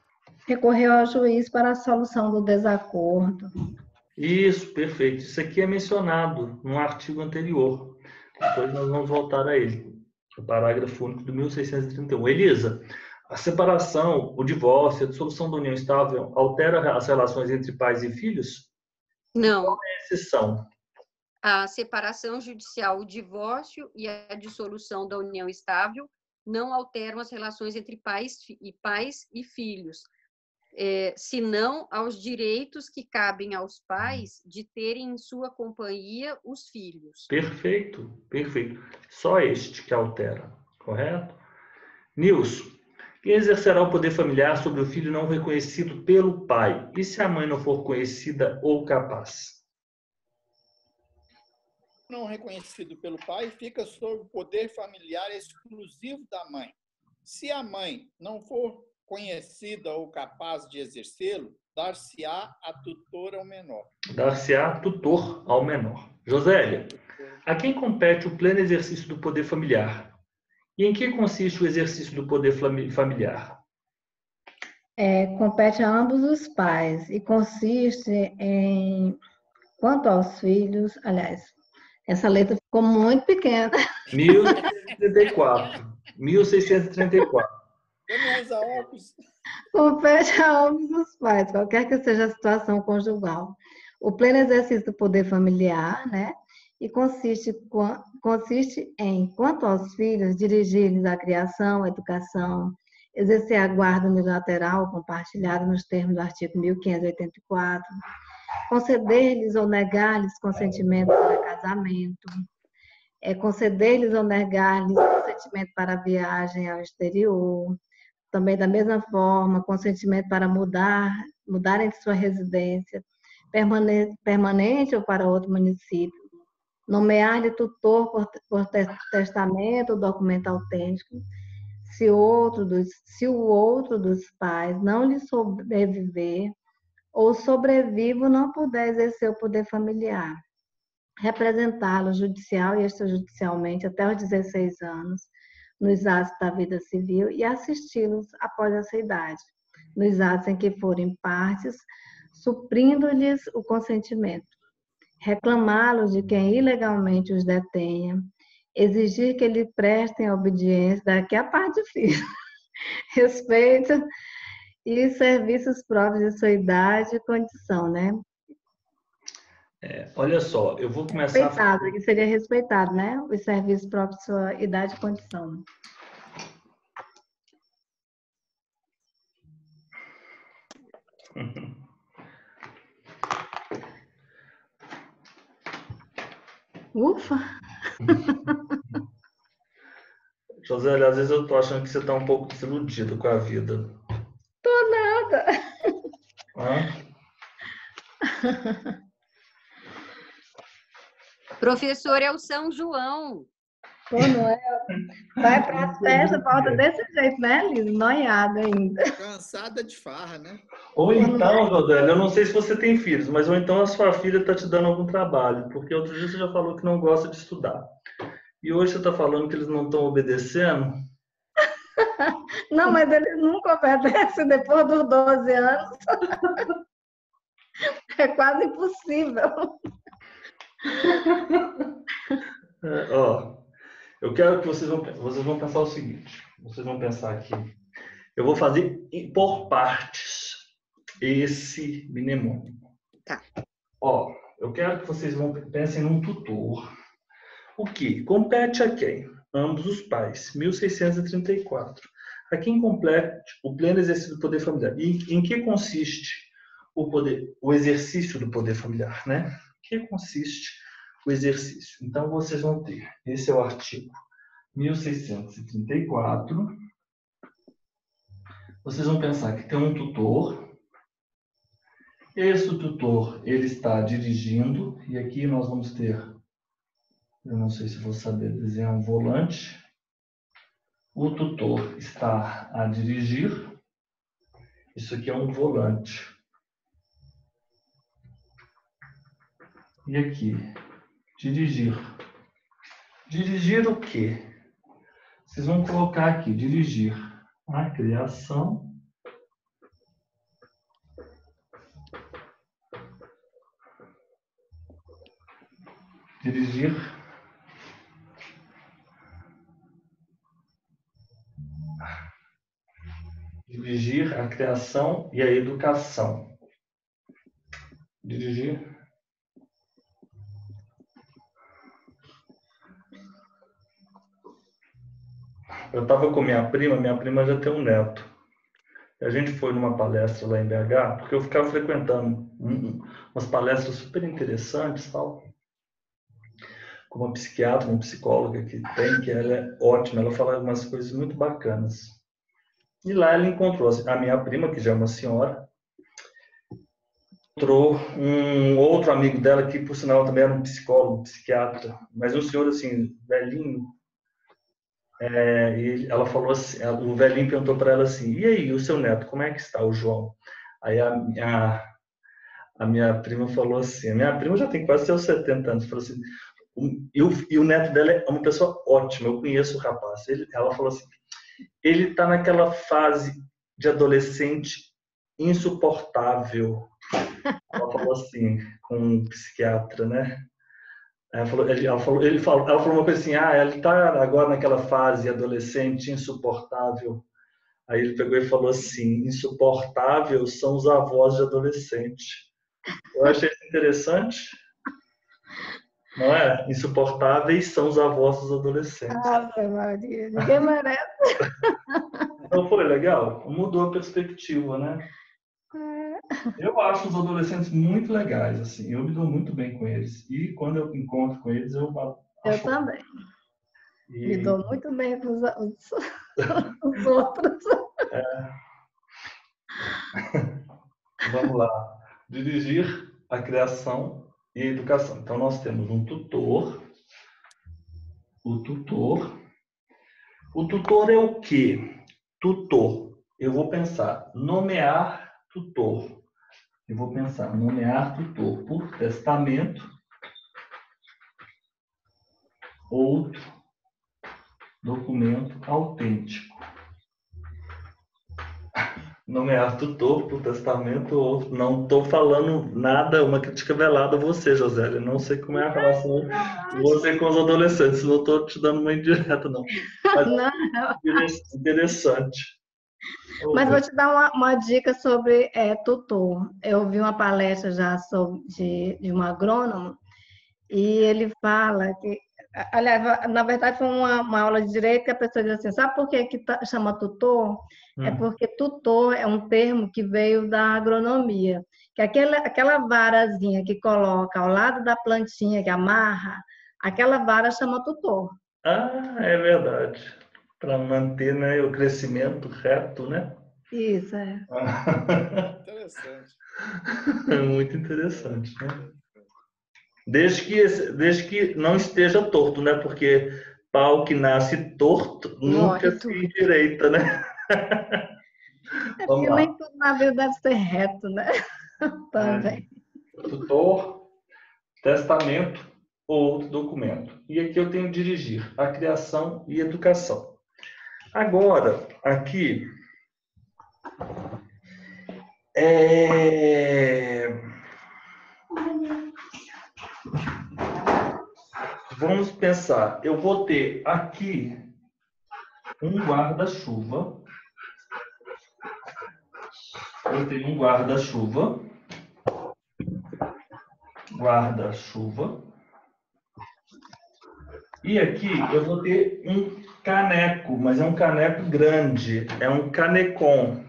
Recorreu ao juiz para a solução do desacordo. Isso, perfeito. Isso aqui é mencionado num artigo anterior. Depois nós vamos voltar a ele. O parágrafo único do 1631. Elisa, a separação, o divórcio, a dissolução da união estável altera as relações entre pais e filhos? Não. Exceção. A separação judicial, o divórcio e a dissolução da união estável não alteram as relações entre pais e filhos, senão aos direitos que cabem aos pais de terem em sua companhia os filhos. Perfeito, perfeito. Só este que altera, correto? Nilson, quem exercerá o poder familiar sobre o filho não reconhecido pelo pai? E se a mãe não for conhecida ou capaz? Não reconhecido pelo pai, fica sob o poder familiar exclusivo da mãe. Se a mãe não for conhecida ou capaz de exercê-lo, dar-se-á a tutor ao menor. Dar-se-á tutor ao menor. Josélia, a quem compete o pleno exercício do poder familiar? E em que consiste o exercício do poder familiar? Compete a ambos os pais e consiste em, quanto aos filhos, aliás, essa letra ficou muito pequena. 1634. 1634. Eu não uso óculos. Compete a ambos os pais, qualquer que seja a situação conjugal. O pleno exercício do poder familiar, né? E consiste em, quanto aos filhos, dirigir-lhes a criação, a educação, exercer a guarda unilateral compartilhada nos termos do artigo 1584, conceder-lhes ou negar-lhes consentimento para casamento, conceder-lhes ou negar-lhes consentimento para viagem ao exterior, também da mesma forma, consentimento para mudarem de sua residência permanente ou para outro município, nomear-lhe tutor por testamento ou documento autêntico, se o outro dos pais não lhe sobreviver ou sobrevivo não puder exercer o poder familiar, representá-lo judicial e extrajudicialmente até os 16 anos, nos atos da vida civil e assisti-los após essa idade, nos atos em que forem partes, suprindo-lhes o consentimento, reclamá-los de quem ilegalmente os detenha, exigir que lhe prestem obediência, daqui a parte difícil, respeito e serviços próprios de sua idade e condição, né? Olha só, eu vou começar... Respeitado, que seria respeitado, né? Os serviços próprios de sua idade e condição. Ufa! José, às vezes eu tô achando que você tá um pouco desiludido com a vida. Tô nada! Hã? Professor, é o São João. Pô, não é? Vai para as festas, volta desse jeito, né, Liz? Noiada ainda. Cansada de farra, né? Ou então, José, eu não sei se você tem filhos, mas ou então a sua filha está te dando algum trabalho, porque outro dia você já falou que não gosta de estudar. E hoje você está falando que eles não estão obedecendo. Não, mas eles nunca obedecem depois dos 12 anos. É quase impossível. Eu quero que vocês vão pensar o seguinte. Vocês vão pensar aqui. Eu vou fazer por partes esse mnemônio. Tá. Eu quero que vocês pensem num tutor. O que? Compete a quem? Ambos os pais. 1634. A quem compete o pleno exercício do poder familiar. E em que consiste o exercício do poder familiar, né? Em que consiste o exercício? Então, vocês vão ter, esse é o artigo 1634, vocês vão pensar que tem um tutor. Esse tutor, ele está dirigindo, e aqui nós vamos ter, eu não sei se vou saber desenhar um volante. O tutor está a dirigir. Isso aqui é um volante. E aqui, dirigir. Dirigir o quê? Vocês vão colocar aqui, dirigir a criação dirigir a criação e a educação. Dirigir eu estava com minha prima já tem um neto. A gente foi numa palestra lá em BH, porque eu ficava frequentando umas palestras super interessantes, tal, com uma psiquiatra, uma psicóloga que tem, que ela é ótima, ela fala umas coisas muito bacanas. E lá ela encontrou a minha prima, que já é uma senhora, encontrou um outro amigo dela, que por sinal também era um psicólogo, um psiquiatra, mas um senhor assim, velhinho. E ela falou assim, o velhinho perguntou para ela assim, e aí, o seu neto, como é que está, o João? Aí a minha prima falou assim, a minha prima já tem quase seus 70 anos, falou assim, e o neto dela é uma pessoa ótima, eu conheço o rapaz. Ela falou assim, ele está naquela fase de adolescente insuportável. Ela falou assim, com um psiquiatra, né? Ela falou uma coisa assim, ele está agora naquela fase adolescente insuportável. Aí ele pegou e falou assim, insuportável são os avós de adolescente. Eu achei isso interessante, não é? Insuportáveis são os avós dos adolescentes. Ave Maria, ninguém merece. Então foi legal? Mudou a perspectiva, né? Eu acho os adolescentes muito legais, assim, eu me dou muito bem com eles. E quando eu encontro com eles, eu Eu também. Me E, dou muito bem com os outros. vamos lá. Dirigir a criação e a educação. Então, nós temos um tutor. O tutor. O tutor é o quê? Tutor. Eu vou pensar, nomear tutor. Eu vou pensar, nomear tutor por testamento, outro documento autêntico. Nomear tutor por testamento, outro. Não estou falando nada, uma crítica velada a você, Josélia. Não sei como é a relação de você com os adolescentes. Não estou te dando uma indireta, não. Mas Não. interessante. Mas vou te dar uma dica sobre tutor. Eu vi uma palestra já de um agrônomo e ele fala que, aliás, na verdade foi uma aula de direito que a pessoa diz assim, sabe por que chama tutor? É porque tutor é um termo que veio da agronomia, que aquela varazinha que coloca ao lado da plantinha, que amarra, aquela vara chama tutor. É verdade. Para manter, né, o crescimento reto, né? Isso, é. Interessante. É muito interessante, né? Desde que não esteja torto, né? Porque pau que nasce torto nunca se endireita, né? É Vamos porque lá. nem tudo na vida deve ser reto, né? Também. Tutor, testamento ou outro documento. E aqui eu tenho dirigir a criação e educação. Agora, aqui vamos pensar, eu vou ter aqui um guarda-chuva. Eu tenho um guarda-chuva. Guarda-chuva. E aqui eu vou ter um caneco, mas é um caneco grande, é um canecon.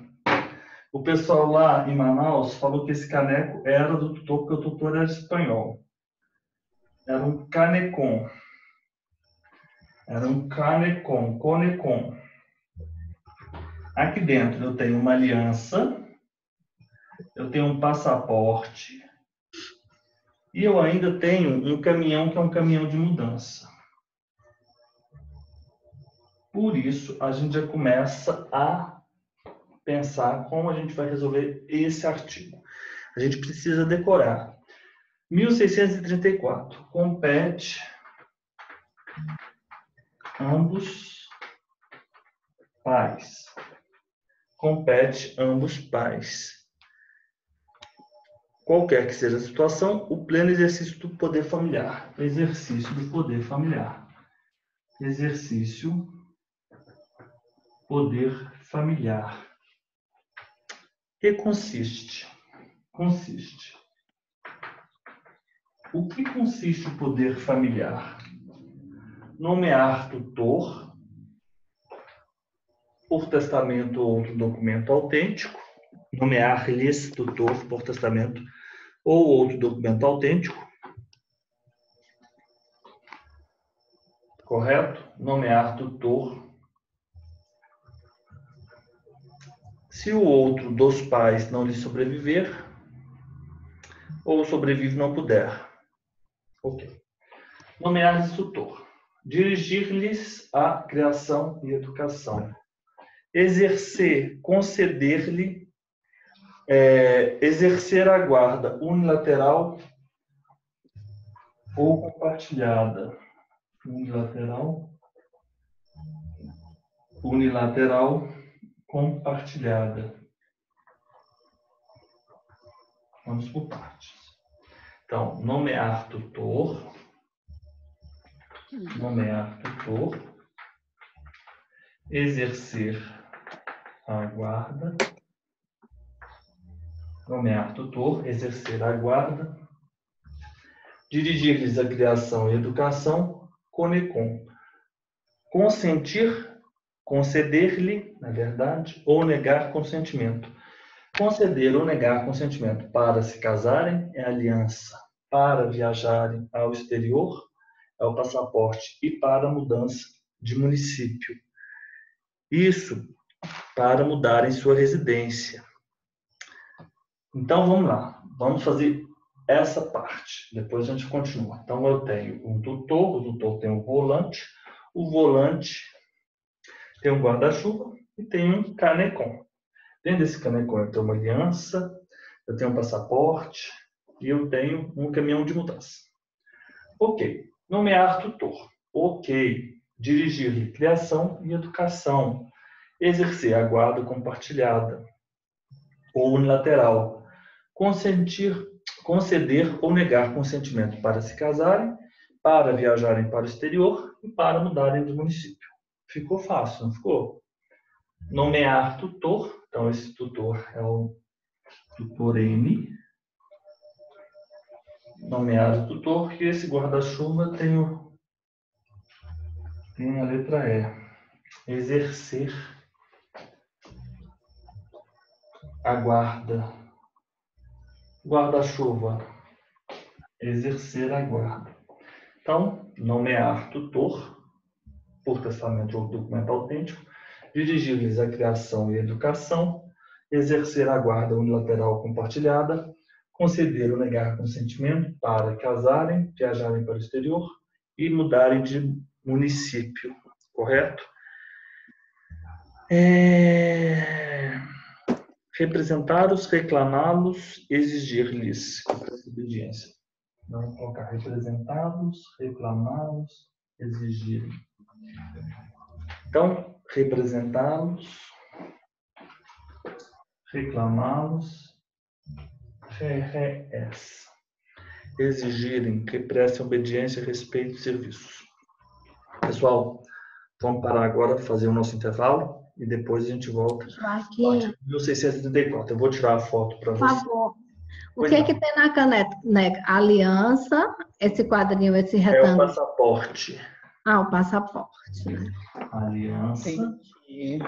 O pessoal lá em Manaus falou que esse caneco era do tutor, porque o tutor era espanhol. Era um canecon. Era um canecon, conecon. Aqui dentro eu tenho uma aliança, eu tenho um passaporte e eu ainda tenho um caminhão que é um caminhão de mudança. Por isso, a gente já começa a pensar como a gente vai resolver esse artigo. A gente precisa decorar. 1634. Compete ambos pais. Compete ambos pais. Qualquer que seja a situação, o pleno exercício do poder familiar. Exercício do poder familiar. Exercício poder familiar. Que consiste? Consiste. O que consiste o poder familiar? Nomear tutor por testamento ou outro documento autêntico. Nomear-lhes tutor por testamento ou outro documento autêntico. Correto? Nomear tutor. Se o outro dos pais não lhe sobreviver, ou o sobrevive não puder. Ok. Nomear-lhes tutor. Dirigir-lhes a criação e educação. Exercer, conceder-lhe, exercer a guarda unilateral ou compartilhada. Unilateral, compartilhada. Vamos por partes. Então, nomear tutor, exercer a guarda, nomear tutor, exercer a guarda, dirigir-lhes a criação e educação, conecom, consentir, conceder-lhe, na verdade, ou negar consentimento. Conceder ou negar consentimento para se casarem é aliança, para viajarem ao exterior é o passaporte e para mudança de município. Isso para mudarem sua residência. Então vamos lá, vamos fazer essa parte, depois a gente continua. Então eu tenho um tutor, o tutor tem um volante, o volante tem um guarda-chuva e tem um canecon. Dentro desse canecon eu tenho uma aliança, eu tenho um passaporte e eu tenho um caminhão de mudança. Ok. Nomear tutor. Ok. Dirigir-lhe criação e educação. Exercer a guarda compartilhada ou unilateral. Consentir, conceder ou negar consentimento para se casarem, para viajarem para o exterior e para mudarem de município. Ficou fácil, não ficou? Nomear tutor. Então, esse tutor é o tutor N. Nomear o tutor, que esse guarda-chuva tem a letra E. Exercer a guarda. Guarda-chuva. Exercer a guarda. Então, nomear tutor, por testamento ou documento autêntico, dirigir-lhes a criação e educação, exercer a guarda unilateral compartilhada, conceder ou negar consentimento para casarem, viajarem para o exterior e mudarem de município. Correto? Representá-los, reclamá-los, exigir-lhes obediência. Vamos colocar representá-los, reclamá-los, exigir. Então, representá-los, reclamá-los, exigirem que prestem obediência, respeito e serviços. Pessoal, vamos parar agora, fazer o nosso intervalo e depois a gente volta. Joaquim, 1634. Eu vou tirar a foto para por você. favor. O que que tem na caneca? Aliança, esse quadrinho, esse É o retângulo. passaporte. Ah, o passaporte, né? Aliança. Entendi.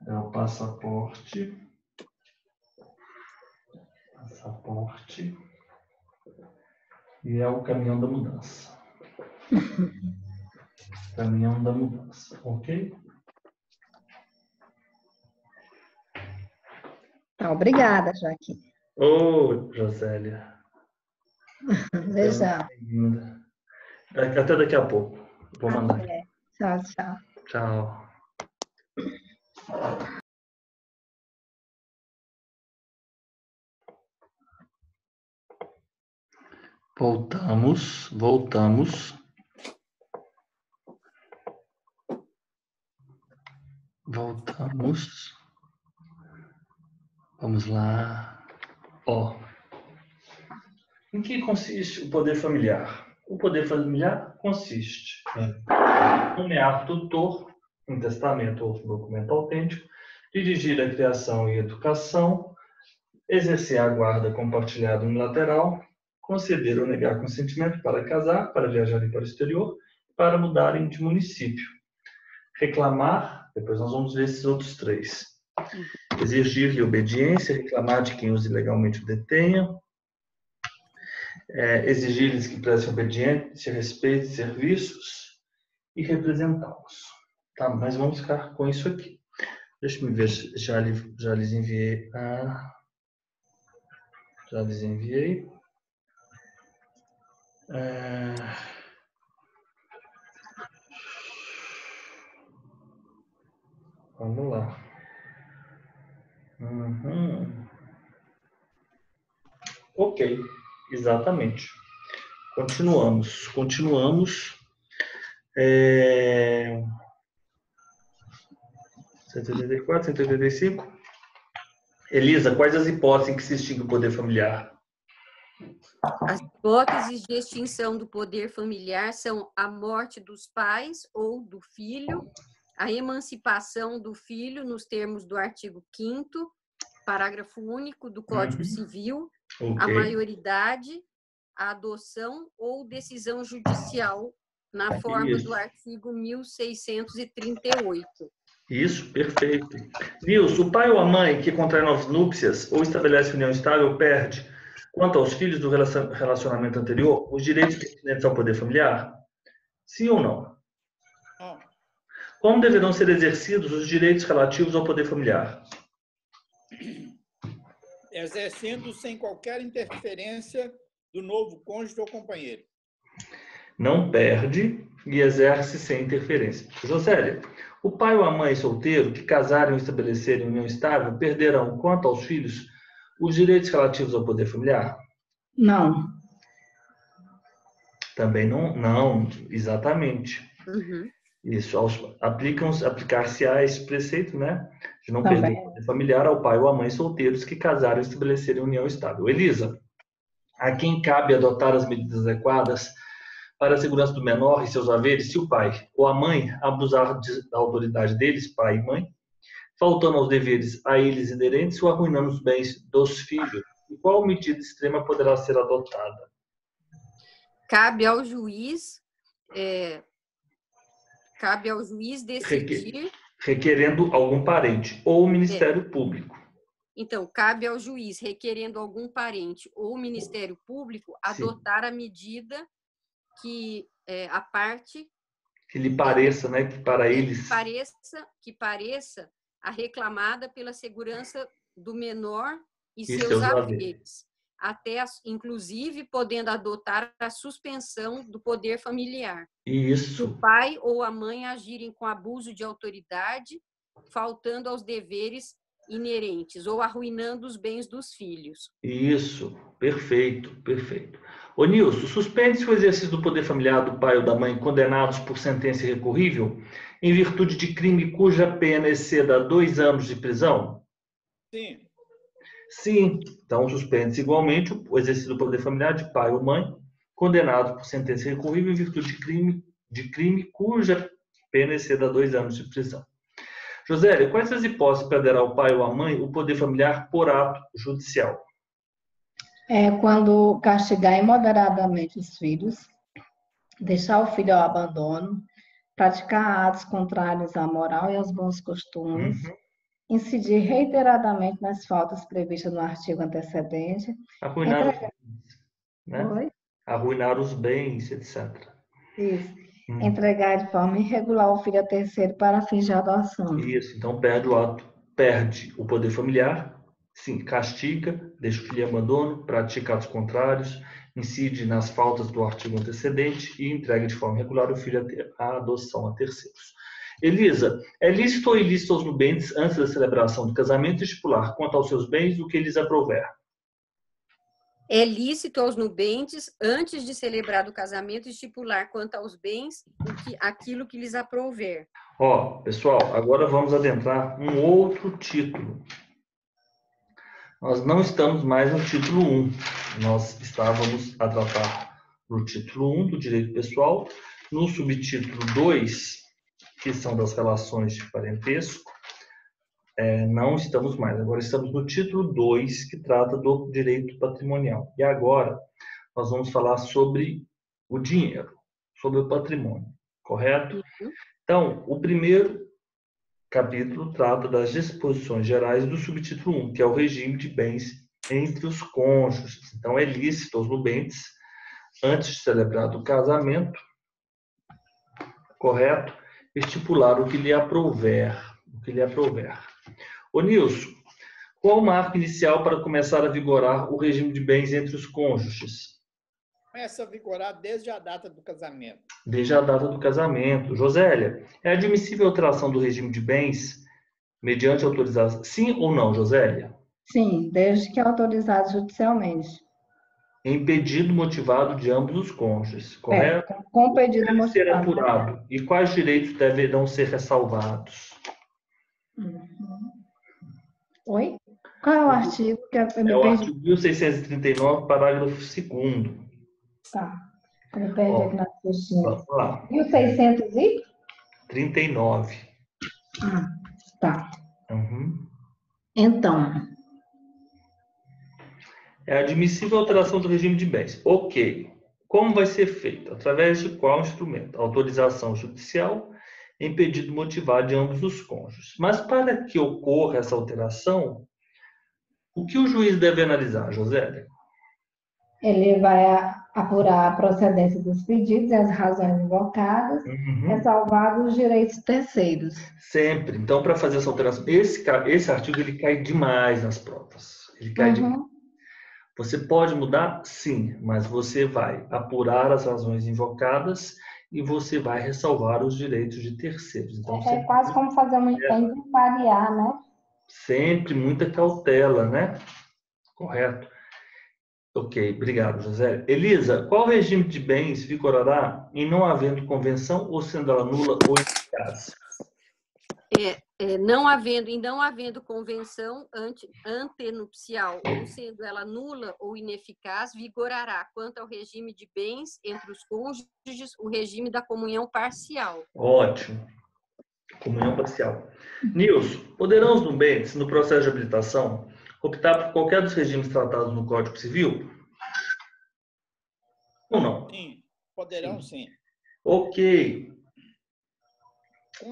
É o passaporte. Passaporte. E é o caminhão da mudança. Caminhão da mudança, ok? Tá, obrigada, Joaquim. Ô, Josélia. Beijão. Bem-vinda. Até daqui a pouco. Vou mandar. Até. Tchau, tchau. Tchau. Voltamos. Vamos lá. Ó. Em que consiste o poder familiar? O poder familiar consiste em nomear tutor, em testamento ou documento autêntico, dirigir a criação e educação, exercer a guarda compartilhada unilateral, conceder ou negar consentimento para casar, para viajarem para o exterior, para mudarem de município. Reclamar, depois nós vamos ver esses outros três. Exigir-lhe obediência, reclamar de quem os ilegalmente o detenha, exigir-lhes que prestem obediência, respeito e serviços e representá-los. Tá, mas vamos ficar com isso aqui. Deixa eu ver se já lhes enviei. Já lhes enviei. Vamos lá. Ok, exatamente. Continuamos. 184, 185. Elisa, quais as hipóteses em que se extingue o poder familiar? As hipóteses de extinção do poder familiar são a morte dos pais ou do filho, a emancipação do filho nos termos do artigo 5º, parágrafo único do Código Civil, a maioridade, a adoção ou decisão judicial na forma do artigo 1638. Isso, perfeito. Nilson, o pai ou a mãe que contrai novas núpcias ou estabelece união estável perde, quanto aos filhos do relacionamento anterior, os direitos pertinentes ao poder familiar? Sim ou não? Não. Como deverão ser exercidos os direitos relativos ao poder familiar? Exercendo sem qualquer interferência do novo cônjuge ou companheiro. Não perde e exerce sem interferência. Josélia, o pai ou a mãe solteiro que casarem ou estabelecerem união estável perderão, quanto aos filhos, os direitos relativos ao poder familiar? Não. Também não, exatamente. Isso, aplicar-se-á esse preceito, né? De não perder o poder familiar ao pai ou à mãe solteiros que casarem ou estabelecerem união estável. Elisa, a quem cabe adotar as medidas adequadas para a segurança do menor e seus haveres se o pai ou a mãe abusar da autoridade deles, pai e mãe, faltando aos deveres a eles inerentes ou arruinando os bens dos filhos? E qual medida extrema poderá ser adotada? Cabe ao juiz decidir... Requerendo algum parente ou o Ministério Público. Então, cabe ao juiz, requerendo algum parente ou o Ministério Público, adotar a medida que a parte... Que lhe pareça, né? Que para eles... Que pareça a reclamada pela segurança do menor e seus haveres. Até, inclusive, podendo adotar a suspensão do poder familiar. Isso. Se o pai ou a mãe agirem com abuso de autoridade, faltando aos deveres inerentes ou arruinando os bens dos filhos. Isso, perfeito. Ô Nilson, suspende-se o exercício do poder familiar do pai ou da mãe condenados por sentença irrecorrível em virtude de crime cuja pena exceda 2 anos de prisão? Sim. Sim, então suspende-se igualmente o exercício do poder familiar de pai ou mãe condenados por sentença irrecorrível em virtude de crime cuja pena exceda 2 anos de prisão. Josélia, quais as hipóteses perderá o pai ou a mãe o poder familiar por ato judicial? Quando castigar imoderadamente os filhos, deixar o filho ao abandono, praticar atos contrários à moral e aos bons costumes, incidir reiteradamente nas faltas previstas no artigo antecedente, arruinar os bens, etc. Isso. Entregar de forma irregular o filho a terceiro para fins de adoção. Isso, então perde o poder familiar Sim, castiga, deixa o filho em abandono, pratica atos contrários, incide nas faltas do artigo antecedente e entrega de forma regular o filho à adoção a terceiros. Elisa, é lícito ou ilícito aos nubentes, antes da celebração do casamento, estipular quanto aos seus bens o que lhes aprouver? É lícito aos nubentes, antes de celebrar o casamento, estipular quanto aos bens aquilo que lhes aprouver. Ó, pessoal, agora vamos adentrar um outro título. Nós não estamos mais no título 1. Nós estávamos a tratar no título 1 do direito pessoal, no subtítulo 2, que são das relações de parentesco, não estamos mais. Agora estamos no título 2, que trata do direito patrimonial. E agora nós vamos falar sobre o dinheiro, sobre o patrimônio, correto? Então, o primeiro capítulo trata das disposições gerais do subtítulo 1, que é o regime de bens entre os cônjuges. Então, é lícito aos nubentes, antes de celebrar o casamento, correto, estipular o que lhe aprouver. Ô Nilson, qual o marco inicial para começar a vigorar o regime de bens entre os cônjuges? Começa a vigorar desde a data do casamento. Desde a data do casamento. Josélia, é admissível a alteração do regime de bens mediante autorização? Sim ou não, Josélia? Sim, desde que autorizado judicialmente. Em pedido motivado de ambos os cônjuges, correto? Com pedido Deve ser motivado. apurado. E quais direitos deverão ser ressalvados? Oi? Qual é o artigo que eu me É o perdi? artigo 1639, parágrafo 2º. Tá. Eu me perdi aqui na fichinha. Vamos lá. 1600 e? 39. Tá. Uhum. Então, É admissível a alteração do regime de bens. Ok. Como vai ser feito? Através de qual instrumento? Autorização judicial em pedido motivado de ambos os cônjuges. Mas para que ocorra essa alteração, o que o juiz deve analisar, Josélia? ele vai apurar a procedência dos pedidos e as razões invocadas, ressalvados os direitos terceiros. Sempre. Então, para fazer essa alteração, esse artigo ele cai demais nas provas. Ele cai demais. Você pode mudar? Sim, mas você vai apurar as razões invocadas e você vai ressalvar os direitos de terceiros. Então, É quase como fazer um inventariar, né? sempre muita cautela, né? Correto? Ok, obrigado, José. Elisa, qual regime de bens vigorará em não havendo convenção ou sendo ela nula ou ineficaz? Não havendo convenção antenupcial ou sendo ela nula ou ineficaz, vigorará, quanto ao regime de bens entre os cônjuges, o regime da comunhão parcial. Ótimo. Comunhão parcial. Nilson, poderão os nubentes, no processo de habilitação, optar por qualquer dos regimes tratados no Código Civil? Ou não? Sim, poderão sim. Ok.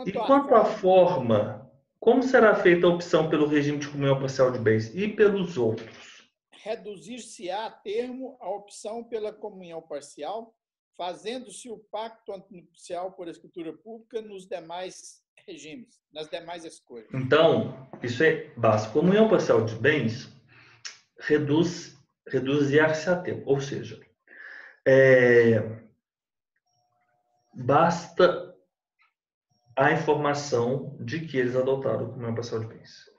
E quanto à forma, como será feita a opção pelo regime de comunhão parcial de bens e pelos outros? Reduzir-se-á a termo a opção pela comunhão parcial, fazendo-se o pacto antenupcial por escritura pública nos demais regimes, nas demais escolhas. Então, isso é básico. Comunhão parcial de bens reduzir-se a termo, ou seja, basta a informação de que eles adotaram a comunhão parcial de bens.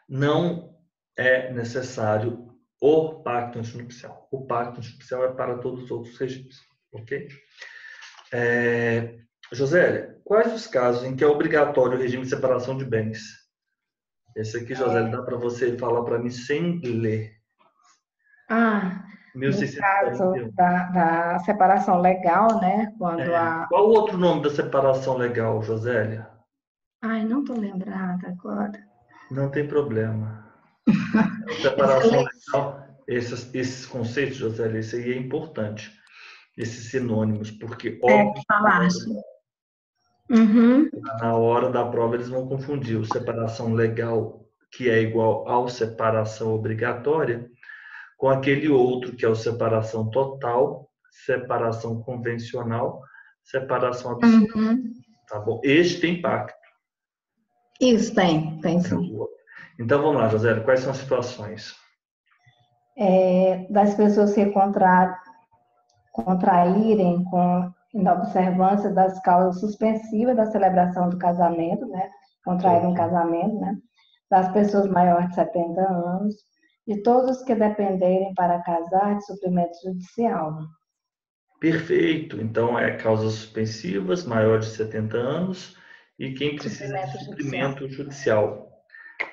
Não é necessário o pacto antinupcial. O pacto antinupcial é para todos os outros regimes, ok? Josélia, quais os casos em que é obrigatório o regime de separação de bens? Esse aqui, Josélia, dá para você falar para mim sem ler. No caso da separação legal, né? Quando Qual o outro nome da separação legal, Josélia? Não estou lembrada agora. Não tem problema. Separação legal, esses conceitos, Josélia, isso aí é importante. Esses sinônimos, porque na hora da prova eles vão confundir o separação legal, que é igual ao separação obrigatória, com aquele outro que é o separação total, separação convencional, separação absoluta. Tá bom? Este tem pacto. Isso tem sim. Então, vamos lá, José, quais são as situações? Das pessoas se contraírem com inobservância das causas suspensivas da celebração do casamento, né? Contraírem um casamento, né? Das pessoas maiores de 70 anos, de todos que dependerem para casar de suprimento judicial. Perfeito. Então, é causas suspensivas, maior de 70 anos, e quem precisa de suprimento judicial.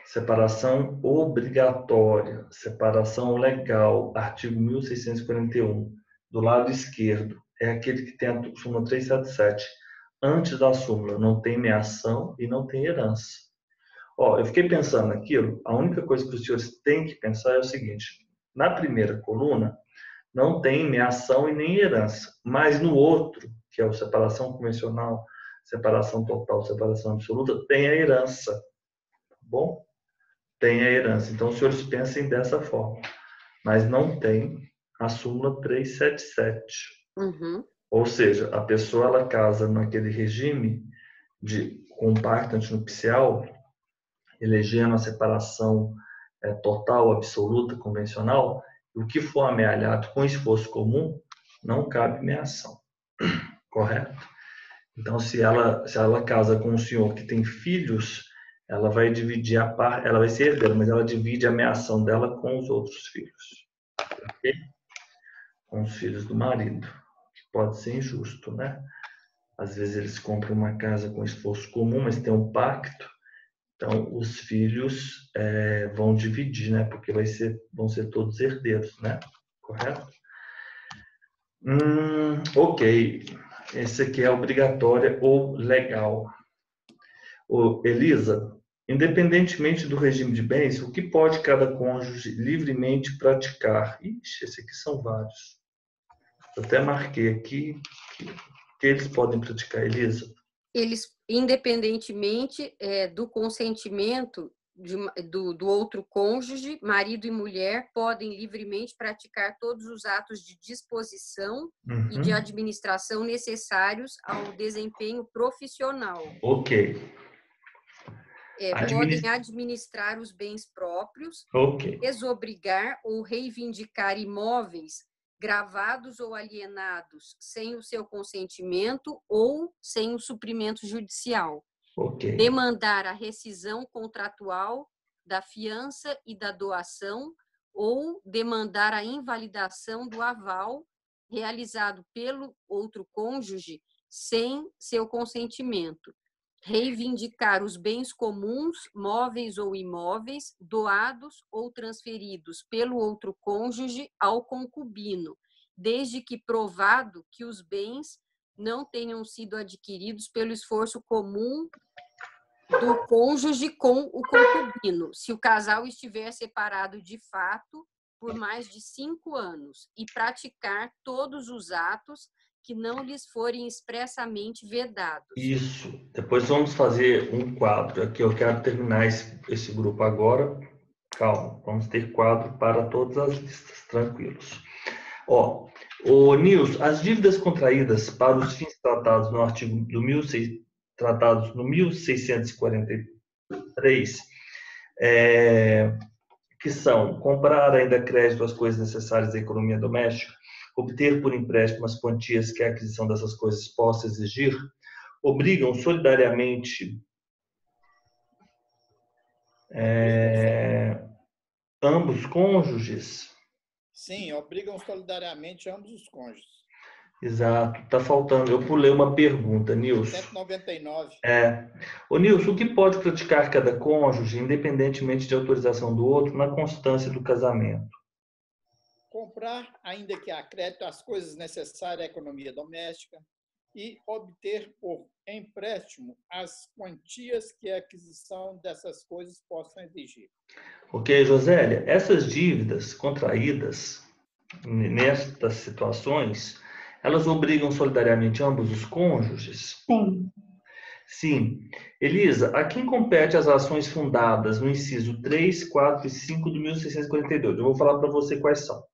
Separação obrigatória, separação legal, artigo 1641, do lado esquerdo, é aquele que tem a súmula 377. Antes da súmula, não tem meação e não tem herança. Ó, eu fiquei pensando naquilo, a única coisa que os senhores têm que pensar é o seguinte: na primeira coluna, não tem meação e nem herança, mas no outro, que é o separação convencional, separação total, separação absoluta, tem a herança. Tá bom? Tem a herança. Então, os senhores pensem dessa forma. Mas não tem a súmula 377. Ou seja, a pessoa ela casa naquele regime de compacto antinupcial, elegendo a separação total, absoluta, convencional, e o que for amealhado com esforço comum, não cabe meação. Correto? Então, se ela casa com um senhor que tem filhos, ela vai dividir ela vai ser herdeira, mas ela divide a meação dela com os outros filhos. Ok? Com os filhos do marido. Que pode ser injusto, né? Às vezes eles compram uma casa com esforço comum, mas tem um pacto. Então, os filhos vão dividir, né? Porque vão ser todos herdeiros, né? Correto? Ok. Esse aqui é obrigatória ou legal. Elisa, independentemente do regime de bens, o que pode cada cônjuge livremente praticar? Ixi, esses aqui são vários. Eu até marquei aqui que eles podem praticar, Elisa. Eles, independentemente do consentimento do outro cônjuge, marido e mulher, podem livremente praticar todos os atos de disposição e de administração necessários ao desempenho profissional. Ok. Podem administrar os bens próprios, desobrigar ou reivindicar imóveis gravados ou alienados sem o seu consentimento ou sem o suprimento judicial. Demandar a rescisão contratual da fiança e da doação ou demandar a invalidação do aval realizado pelo outro cônjuge sem seu consentimento. Reivindicar os bens comuns, móveis ou imóveis, doados ou transferidos pelo outro cônjuge ao concubino, desde que provado que os bens não tenham sido adquiridos pelo esforço comum do cônjuge com o concubino, se o casal estiver separado de fato por mais de 5 anos, e praticar todos os atos que não lhes forem expressamente vedados. Isso. Depois vamos fazer um quadro. Aqui eu quero terminar esse grupo agora. Calma, vamos ter quadro para todas as listas, tranquilos. Ó, Nilson, as dívidas contraídas para os fins tratados no artigo do 1643, que são comprar ainda crédito as coisas necessárias à economia doméstica, obter por empréstimo as quantias que a aquisição dessas coisas possa exigir, obrigam solidariamente ambos os cônjuges? Sim, obrigam solidariamente ambos os cônjuges. Exato. Está faltando. Eu pulei uma pergunta, Nilson. 199. Ô, Nilson, o que pode praticar cada cônjuge, independentemente de autorização do outro, na constância do casamento? Comprar, ainda que a crédito, as coisas necessárias à economia doméstica e obter por empréstimo as quantias que a aquisição dessas coisas possam exigir. Ok, Josélia, essas dívidas contraídas nestas situações, elas obrigam solidariamente ambos os cônjuges? Sim. Sim. Elisa, a quem compete as ações fundadas no inciso 3, 4 e 5 do 1642? Eu vou falar para você quais são.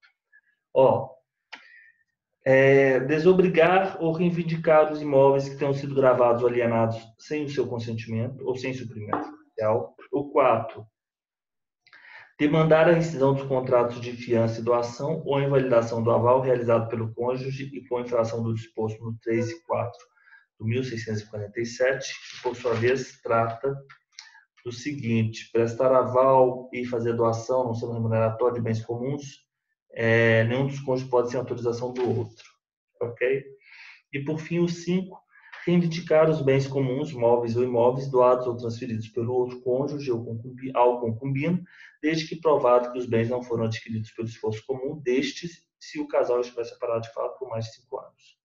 Desobrigar ou reivindicar os imóveis que tenham sido gravados ou alienados sem o seu consentimento ou sem suprimento judicial. O 4, Demandar a rescisão dos contratos de fiança e doação ou a invalidação do aval realizado pelo cônjuge e com infração do disposto no 3 e 4 do 1647, que, por sua vez, trata do seguinte: prestar aval e fazer doação não sendo remuneratório de bens comuns, nenhum dos cônjuges pode ser autorização do outro. Ok? E, por fim, o 5, reivindicar os bens comuns, móveis ou imóveis, doados ou transferidos pelo outro cônjuge ou ao concubino, desde que provado que os bens não foram adquiridos pelo esforço comum destes, se o casal estiver separado de fato por mais de 5 anos.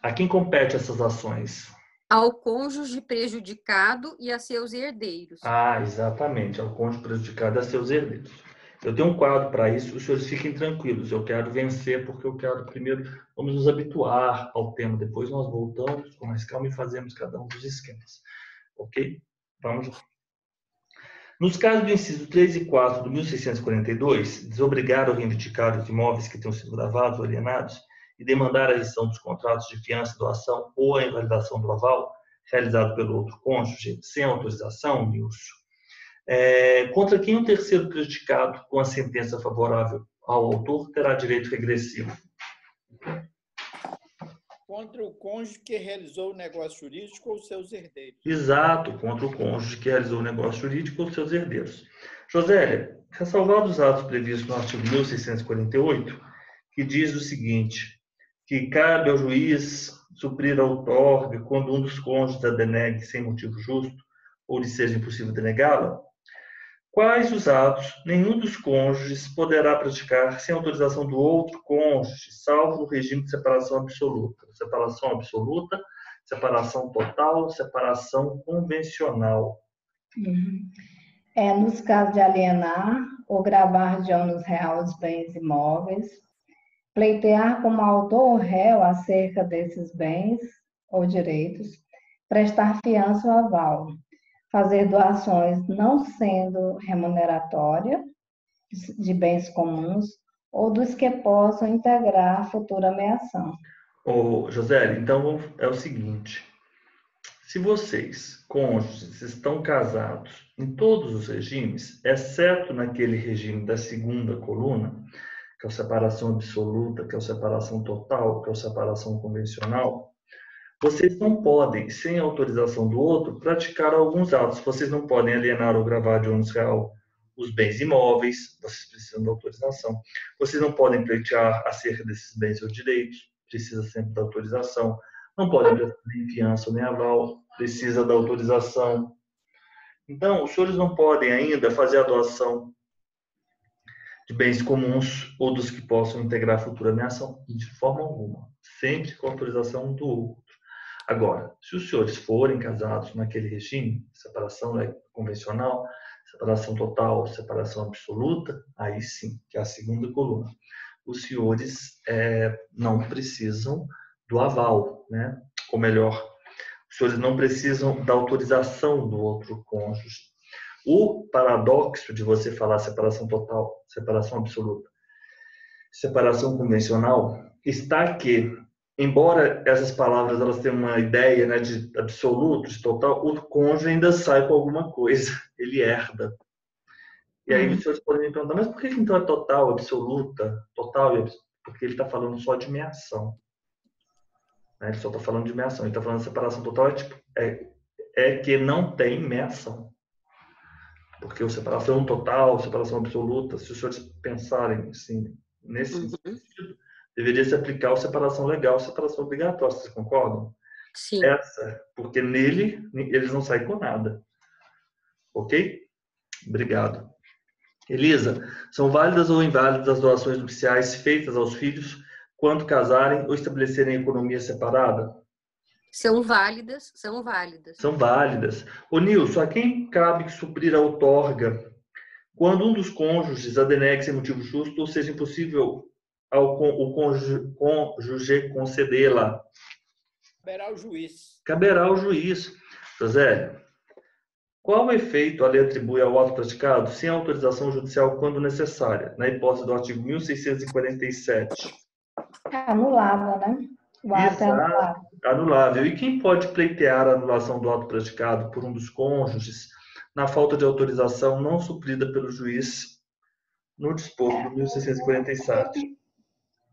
A quem compete essas ações? Ao cônjuge prejudicado e a seus herdeiros. Exatamente, ao cônjuge prejudicado e a seus herdeiros. Eu tenho um quadro para isso, os senhores fiquem tranquilos, eu quero vencer porque eu quero primeiro, vamos nos habituar ao tema, depois nós voltamos com mais calma e fazemos cada um dos esquemas. Ok? Vamos lá. Nos casos do inciso 3 e 4 do 1642, desobrigar ou reivindicar os imóveis que tenham sido gravados ou alienados e demandar a rescisão dos contratos de fiança, doação ou a invalidação do aval realizado pelo outro cônjuge sem autorização, Nilson, contra quem o terceiro prejudicado com a sentença favorável ao autor terá direito regressivo? Contra o cônjuge que realizou o negócio jurídico ou seus herdeiros. Exato, contra o cônjuge que realizou o negócio jurídico ou seus herdeiros. Josélia, ressalvados os atos previstos no artigo 1648, que diz o seguinte, que cabe ao juiz suprir a outorga quando um dos cônjuges a denegue sem motivo justo ou lhe seja impossível denegá-la, quais os atos nenhum dos cônjuges poderá praticar sem autorização do outro cônjuge, salvo no regime de separação absoluta? Separação absoluta, separação total, separação convencional. Nos casos de alienar ou gravar de ônus real os bens imóveis, pleitear como autor ou réu acerca desses bens ou direitos, prestar fiança ou aval, fazer doações não sendo remuneratória de bens comuns ou dos que possam integrar a futura ameação. José, então é o seguinte, se vocês, cônjuges, estão casados em todos os regimes, exceto naquele regime da segunda coluna, que é a separação absoluta, que é a separação total, que é a separação convencional, vocês não podem, sem autorização do outro, praticar alguns atos. Vocês não podem alienar ou gravar de ônus real os bens imóveis, vocês precisam da autorização. Vocês não podem pleitear acerca desses bens ou direitos, precisa sempre da autorização. Não podem prestar nem fiança nem aval, precisa da autorização. Então, os senhores não podem ainda fazer a doação de bens comuns ou dos que possam integrar a futura ameação, de forma alguma, sempre com autorização do outro. Agora, se os senhores forem casados naquele regime, separação convencional, separação total, separação absoluta, aí sim, que é a segunda coluna, os senhores não precisam do aval, né? Ou melhor, os senhores não precisam da autorização do outro cônjuge. O paradoxo de você falar separação total, separação absoluta, separação convencional, está que, embora essas palavras elas tenham uma ideia, né, de absoluto, de total, o cônjuge ainda sai com alguma coisa, ele herda. E aí os senhores podem me perguntar, mas por que então é total, absoluta, total e absoluta? Porque ele está falando só de meação. Né? Ele só está falando de meação. Ele está falando de separação total, é que não tem meação. Porque o separação total, separação absoluta, se os senhores pensarem assim, nesse sentido, deveria se aplicar a separação legal, a separação obrigatória. Vocês concordam? Sim. Porque nele, eles não saem com nada. Ok? Obrigado. Elisa, são válidas ou inválidas as doações nupciais feitas aos filhos quando casarem ou estabelecerem economia separada? São válidas, são válidas. São válidas. Ô Nilson, a quem cabe suprir a outorga quando um dos cônjuges a denegue sem motivo justo ou seja impossível o cônjuge concedê-la? Caberá ao juiz. Caberá ao juiz. José, qual o efeito a lei atribui ao ato praticado sem autorização judicial quando necessária, na hipótese do artigo 1647? É anulável, né? O ato é anulável. Anulável. E quem pode pleitear a anulação do ato praticado por um dos cônjuges na falta de autorização não suprida pelo juiz no disposto do 1647.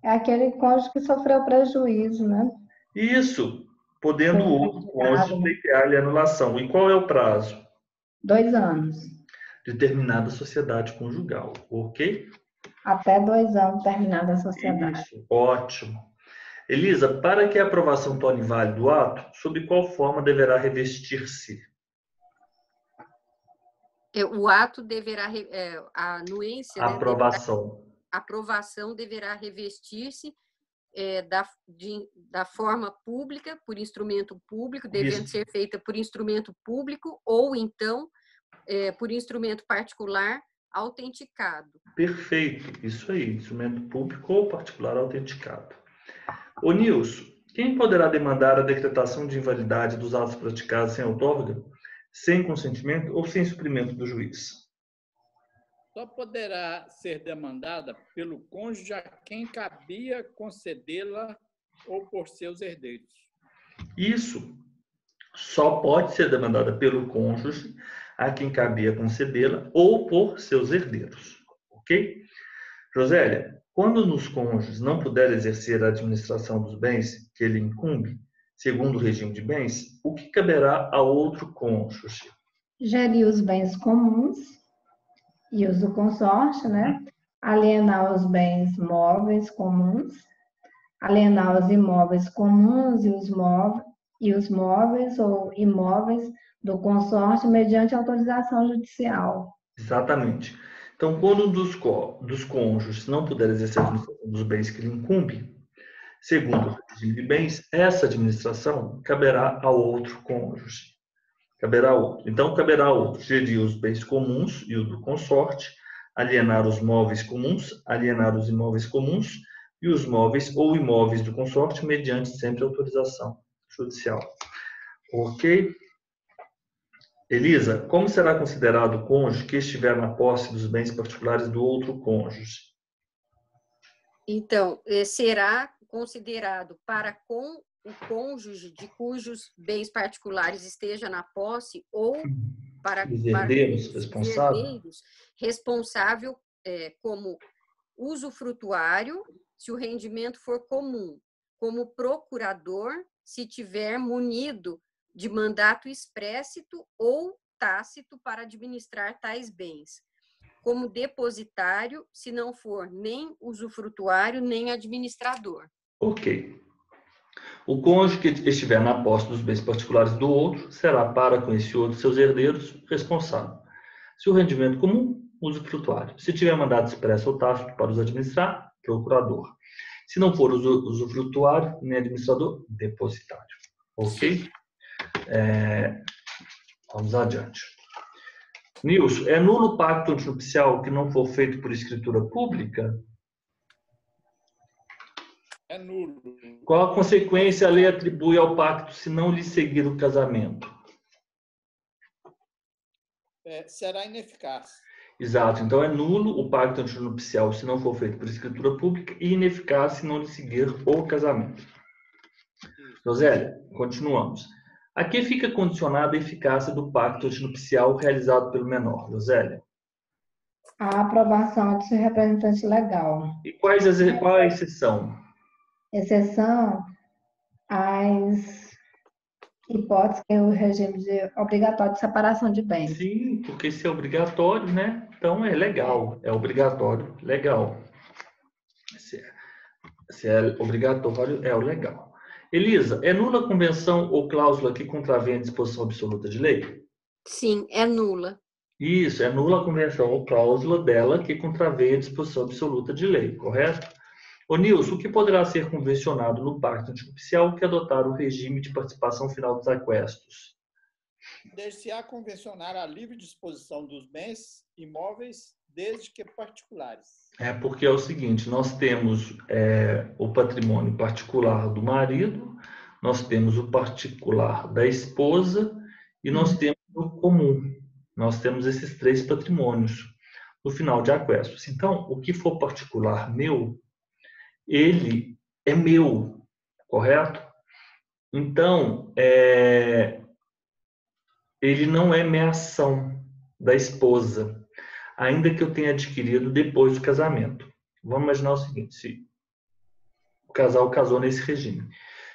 É aquele cônjuge que sofreu prejuízo, né? Isso, podendo o Foi outro cônjuge prejudicado, né? pleitear-lhe a anulação. E qual é o prazo? 2 anos. Determinada sociedade conjugal, ok? Até 2 anos terminada a sociedade. Isso, ótimo. Elisa, para que a aprovação torne válido o ato, sob qual forma deverá revestir-se? O ato deverá, a anuência, A né, aprovação. a aprovação deverá revestir-se da forma pública, por instrumento público, devendo Isso. ser feita por instrumento público ou, então, por instrumento particular autenticado. Perfeito, isso aí, instrumento público ou particular autenticado. Ô Nilson, quem poderá demandar a decretação de invalidade dos atos praticados sem outorga, sem consentimento ou sem suprimento do juiz? Só poderá ser demandada pelo cônjuge a quem cabia concedê-la ou por seus herdeiros. Isso só pode ser demandada pelo cônjuge a quem cabia concedê-la ou por seus herdeiros, ok? Josélia, quando nos cônjuges não puder exercer a administração dos bens que ele incumbe, segundo o regime de bens, o que caberá a outro cônjuge? Gerir os bens comuns e os do consórcio, né? Alienar os bens móveis comuns, alienar os imóveis comuns e os móveis ou imóveis do consórcio mediante autorização judicial. Exatamente. Então, quando um dos cônjuges não puder exercer a administração dos bens que lhe incumbe, segundo o regime de bens, essa administração caberá ao outro cônjuge. Caberá a outro. Então, caberá a outro gerir os bens comuns e o do consorte, alienar os móveis comuns, alienar os imóveis comuns e os móveis ou imóveis do consorte, mediante sempre autorização judicial. Ok? Elisa, como será considerado o cônjuge que estiver na posse dos bens particulares do outro cônjuge? Então, será considerado para com o cônjuge de cujos bens particulares esteja na posse ou para os herdeiros responsável como usufrutuário, se o rendimento for comum, como procurador, se tiver munido de mandato explícito ou tácito para administrar tais bens, como depositário, se não for nem usufrutuário, nem administrador. Ok. O cônjuge que estiver na posse dos bens particulares do outro será, para com esse outro, seus herdeiros, responsável. Se o rendimento comum, usufrutuário. Se tiver mandato expresso ou tácito para os administrar, procurador. Se não for usufrutuário, nem administrador, depositário. Ok? Vamos adiante. Nilson, é nulo o pacto antinupcial que não for feito por escritura pública? É nulo. Qual a consequência a lei atribui ao pacto se não lhe seguir o casamento? Será ineficaz. Exato. Então, é nulo o pacto antinupcial se não for feito por escritura pública e ineficaz se não lhe seguir o casamento. Josélia, continuamos. A que fica condicionada a eficácia do pacto antinupcial realizado pelo menor, Josélia? A aprovação de seu representante legal. E qual a exceção? Exceção às hipóteses que é o regime obrigatório de separação de bens. Sim, porque se é obrigatório, né? Então é legal, é obrigatório, legal. Se é obrigatório, é o legal. Elisa, é nula a convenção ou cláusula que contravém a disposição absoluta de lei? Sim, é nula. Isso, é nula a convenção ou cláusula dela que contravém a disposição absoluta de lei, correto? Ô Nilson, o que poderá ser convencionado no pacto antinupcial que adotar o regime de participação final dos aquestos? Deixar convencionar a livre disposição dos bens imóveis, desde que particulares. É porque é o seguinte, nós temos o patrimônio particular do marido, nós temos o particular da esposa e nós temos o comum. Nós temos esses 3 patrimônios no final de aquestos. Então, o que for particular meu, ele é meu, correto? Então, ele não é meação. da esposa, ainda que eu tenha adquirido depois do casamento. Vamos imaginar o seguinte, se o casal casou nesse regime.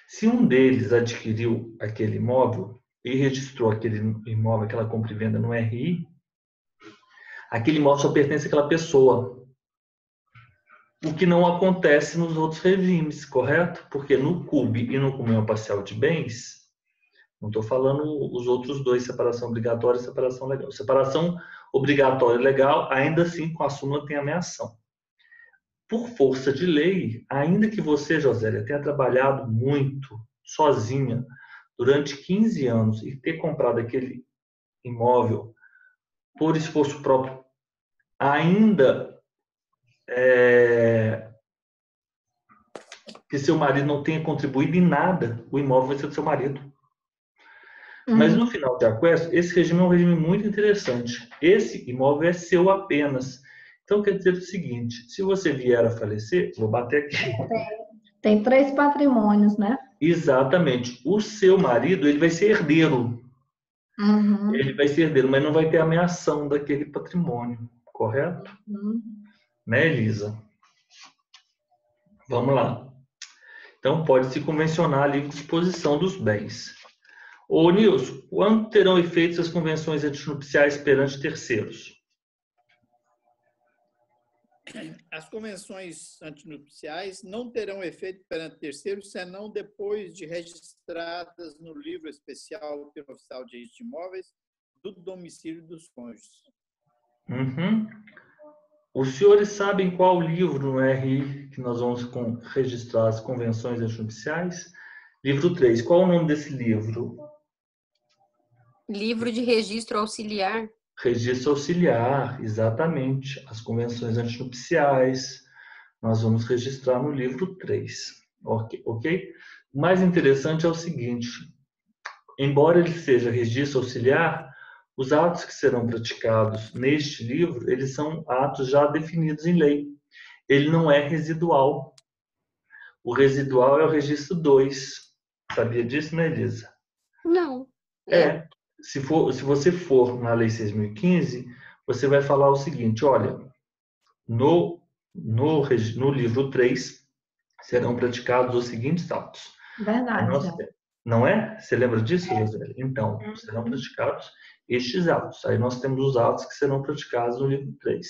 Se um deles adquiriu aquele imóvel e registrou aquele imóvel, aquela compra e venda no RI, aquele imóvel só pertence àquela pessoa. O que não acontece nos outros regimes, correto? Porque no CUB e no comunhão parcial de bens, não estou falando os outros dois, separação obrigatória e separação legal. Separação obrigatória e legal, ainda assim, com a súmula tem ameação. Por força de lei, ainda que você, Josélia, tenha trabalhado muito sozinha durante 15 anos e ter comprado aquele imóvel por esforço próprio, ainda que seu marido não tenha contribuído em nada, o imóvel vai ser do seu marido. Mas no final de aquesto, esse regime é um regime muito interessante. Esse imóvel é seu apenas. Então quer dizer o seguinte, se você vier a falecer, vou bater aqui. Tem 3 patrimônios, né? Exatamente. O seu marido, ele vai ser herdeiro. Uhum. Ele vai ser herdeiro, mas não vai ter ameação daquele patrimônio, correto? Né, Elisa? Vamos lá. Então, pode-se convencionar a livre disposição dos bens. Ô, Nilson, quando terão efeitos as convenções antinupciais perante terceiros? As convenções antinupciais não terão efeito perante terceiros, senão depois de registradas no livro especial pelo oficial de registro de imóveis do domicílio dos cônjuges. Uhum. Os senhores sabem qual livro no RI que nós vamos registrar as convenções antinupciais? Livro 3. Qual é o nome desse livro? Livro de registro auxiliar. Registro auxiliar, exatamente. As convenções antinupciais. Nós vamos registrar no livro 3. Ok? O mais interessante é o seguinte. Embora ele seja registro auxiliar, os atos que serão praticados neste livro, eles são atos já definidos em lei. Ele não é residual. O residual é o registro 2. Sabia disso, né, Elisa? Não. Se você for na Lei 6.015, você vai falar o seguinte, olha, no livro 3 serão praticados os seguintes atos. Verdade. Não é? Você lembra disso, José? Então, serão praticados estes atos. Aí nós temos os atos que serão praticados no livro 3.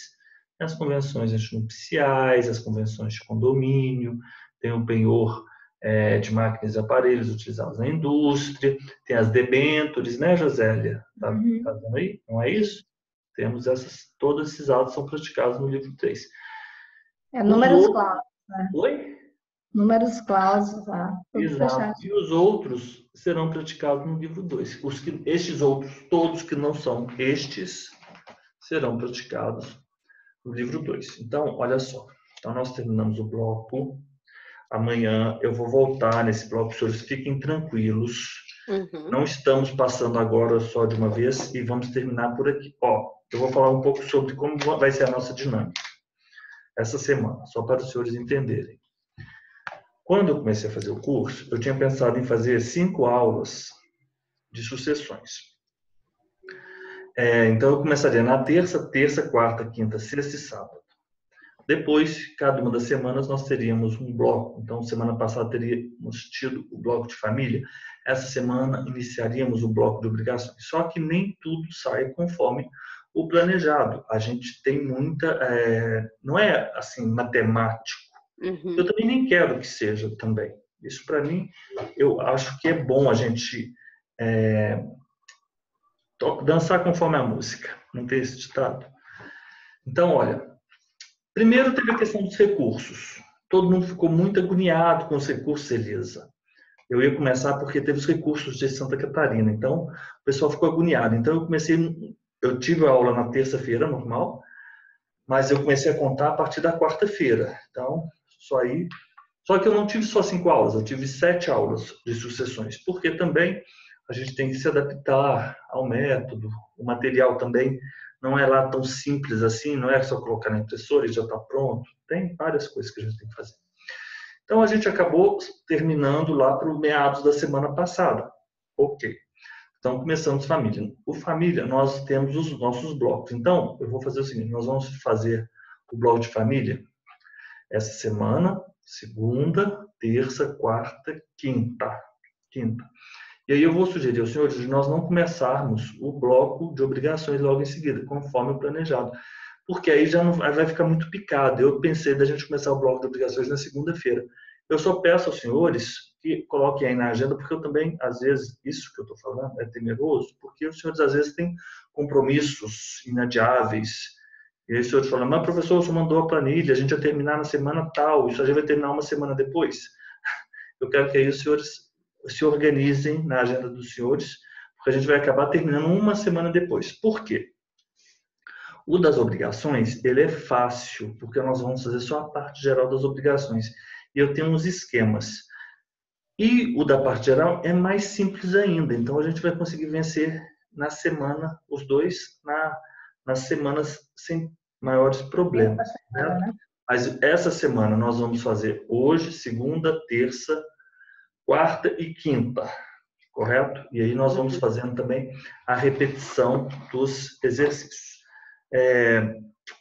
As convenções antinupciais, as convenções de condomínio, tem o penhor de máquinas e aparelhos utilizados na indústria, tem as debêntures, né, Josélia? Tá vendo aí? Não é isso? Temos todos esses atos são praticados no livro 3. Números clausos, né? Oi? Números clausos, tá? Exato. E os outros serão praticados no livro 2. Estes outros, todos que não são estes, serão praticados no livro 2. Então, olha só. Então, nós terminamos o bloco. Amanhã eu vou voltar nesse bloco. Os senhores fiquem tranquilos. Não estamos passando agora só de uma vez e vamos terminar por aqui. Eu vou falar um pouco sobre como vai ser a nossa dinâmica essa semana, só para os senhores entenderem. Quando eu comecei a fazer o curso, eu tinha pensado em fazer 5 aulas de sucessões. Então, eu começaria na terça, quarta, quinta, sexta e sábado. Depois, cada uma das semanas, nós teríamos um bloco. Então, semana passada teríamos tido o bloco de família. Essa semana, iniciaríamos o bloco de obrigações. Só que nem tudo sai conforme o planejado. A gente tem muita... não é, assim, matemático. Eu também nem quero que seja também. Isso, para mim, eu acho que é bom a gente dançar conforme a música. Não tem esse ditado? Então, olha, primeiro teve a questão dos recursos. Todo mundo ficou muito agoniado com os recursos, Elisa. Eu ia começar porque teve os recursos de Santa Catarina. Então, o pessoal ficou agoniado. Então, eu tive a aula na terça-feira, normal, mas eu comecei a contar a partir da quarta-feira. Então, só que eu não tive só 5 aulas, eu tive 7 aulas de sucessões, porque também a gente tem que se adaptar ao método, o material também não é lá tão simples assim, não é só colocar na impressora e já está pronto, tem várias coisas que a gente tem que fazer. Então a gente acabou terminando lá para o meados da semana passada. Ok. Então, começamos família. O família, nós temos os nossos blocos. Então, eu vou fazer o seguinte, nós vamos fazer o bloco de família essa semana, segunda, terça, quarta, quinta. E aí eu vou sugerir aos senhores de nós não começarmos o bloco de obrigações logo em seguida, conforme o planejado. Porque aí já não vai ficar muito picado. Eu pensei da gente começar o bloco de obrigações na segunda-feira. Eu só peço aos senhores que coloquem aí na agenda, porque eu também, às vezes, isso que eu estou falando é temeroso, porque os senhores, às vezes, têm compromissos inadiáveis. E aí os senhores falam, mas professor, o senhor mandou a planilha, a gente vai terminar na semana tal, isso a gente vai terminar uma semana depois. Eu quero que aí os senhores se organizem na agenda dos senhores, porque a gente vai acabar terminando uma semana depois. Por quê? O das obrigações, ele é fácil, porque nós vamos fazer só a parte geral das obrigações. E eu tenho uns esquemas. E o da parte geral é mais simples ainda. Então, a gente vai conseguir vencer na semana, os dois, nas semanas sem maiores problemas. Né? Mas essa semana nós vamos fazer hoje, segunda, terça, quarta e quinta. Correto? E aí nós vamos fazendo também a repetição dos exercícios.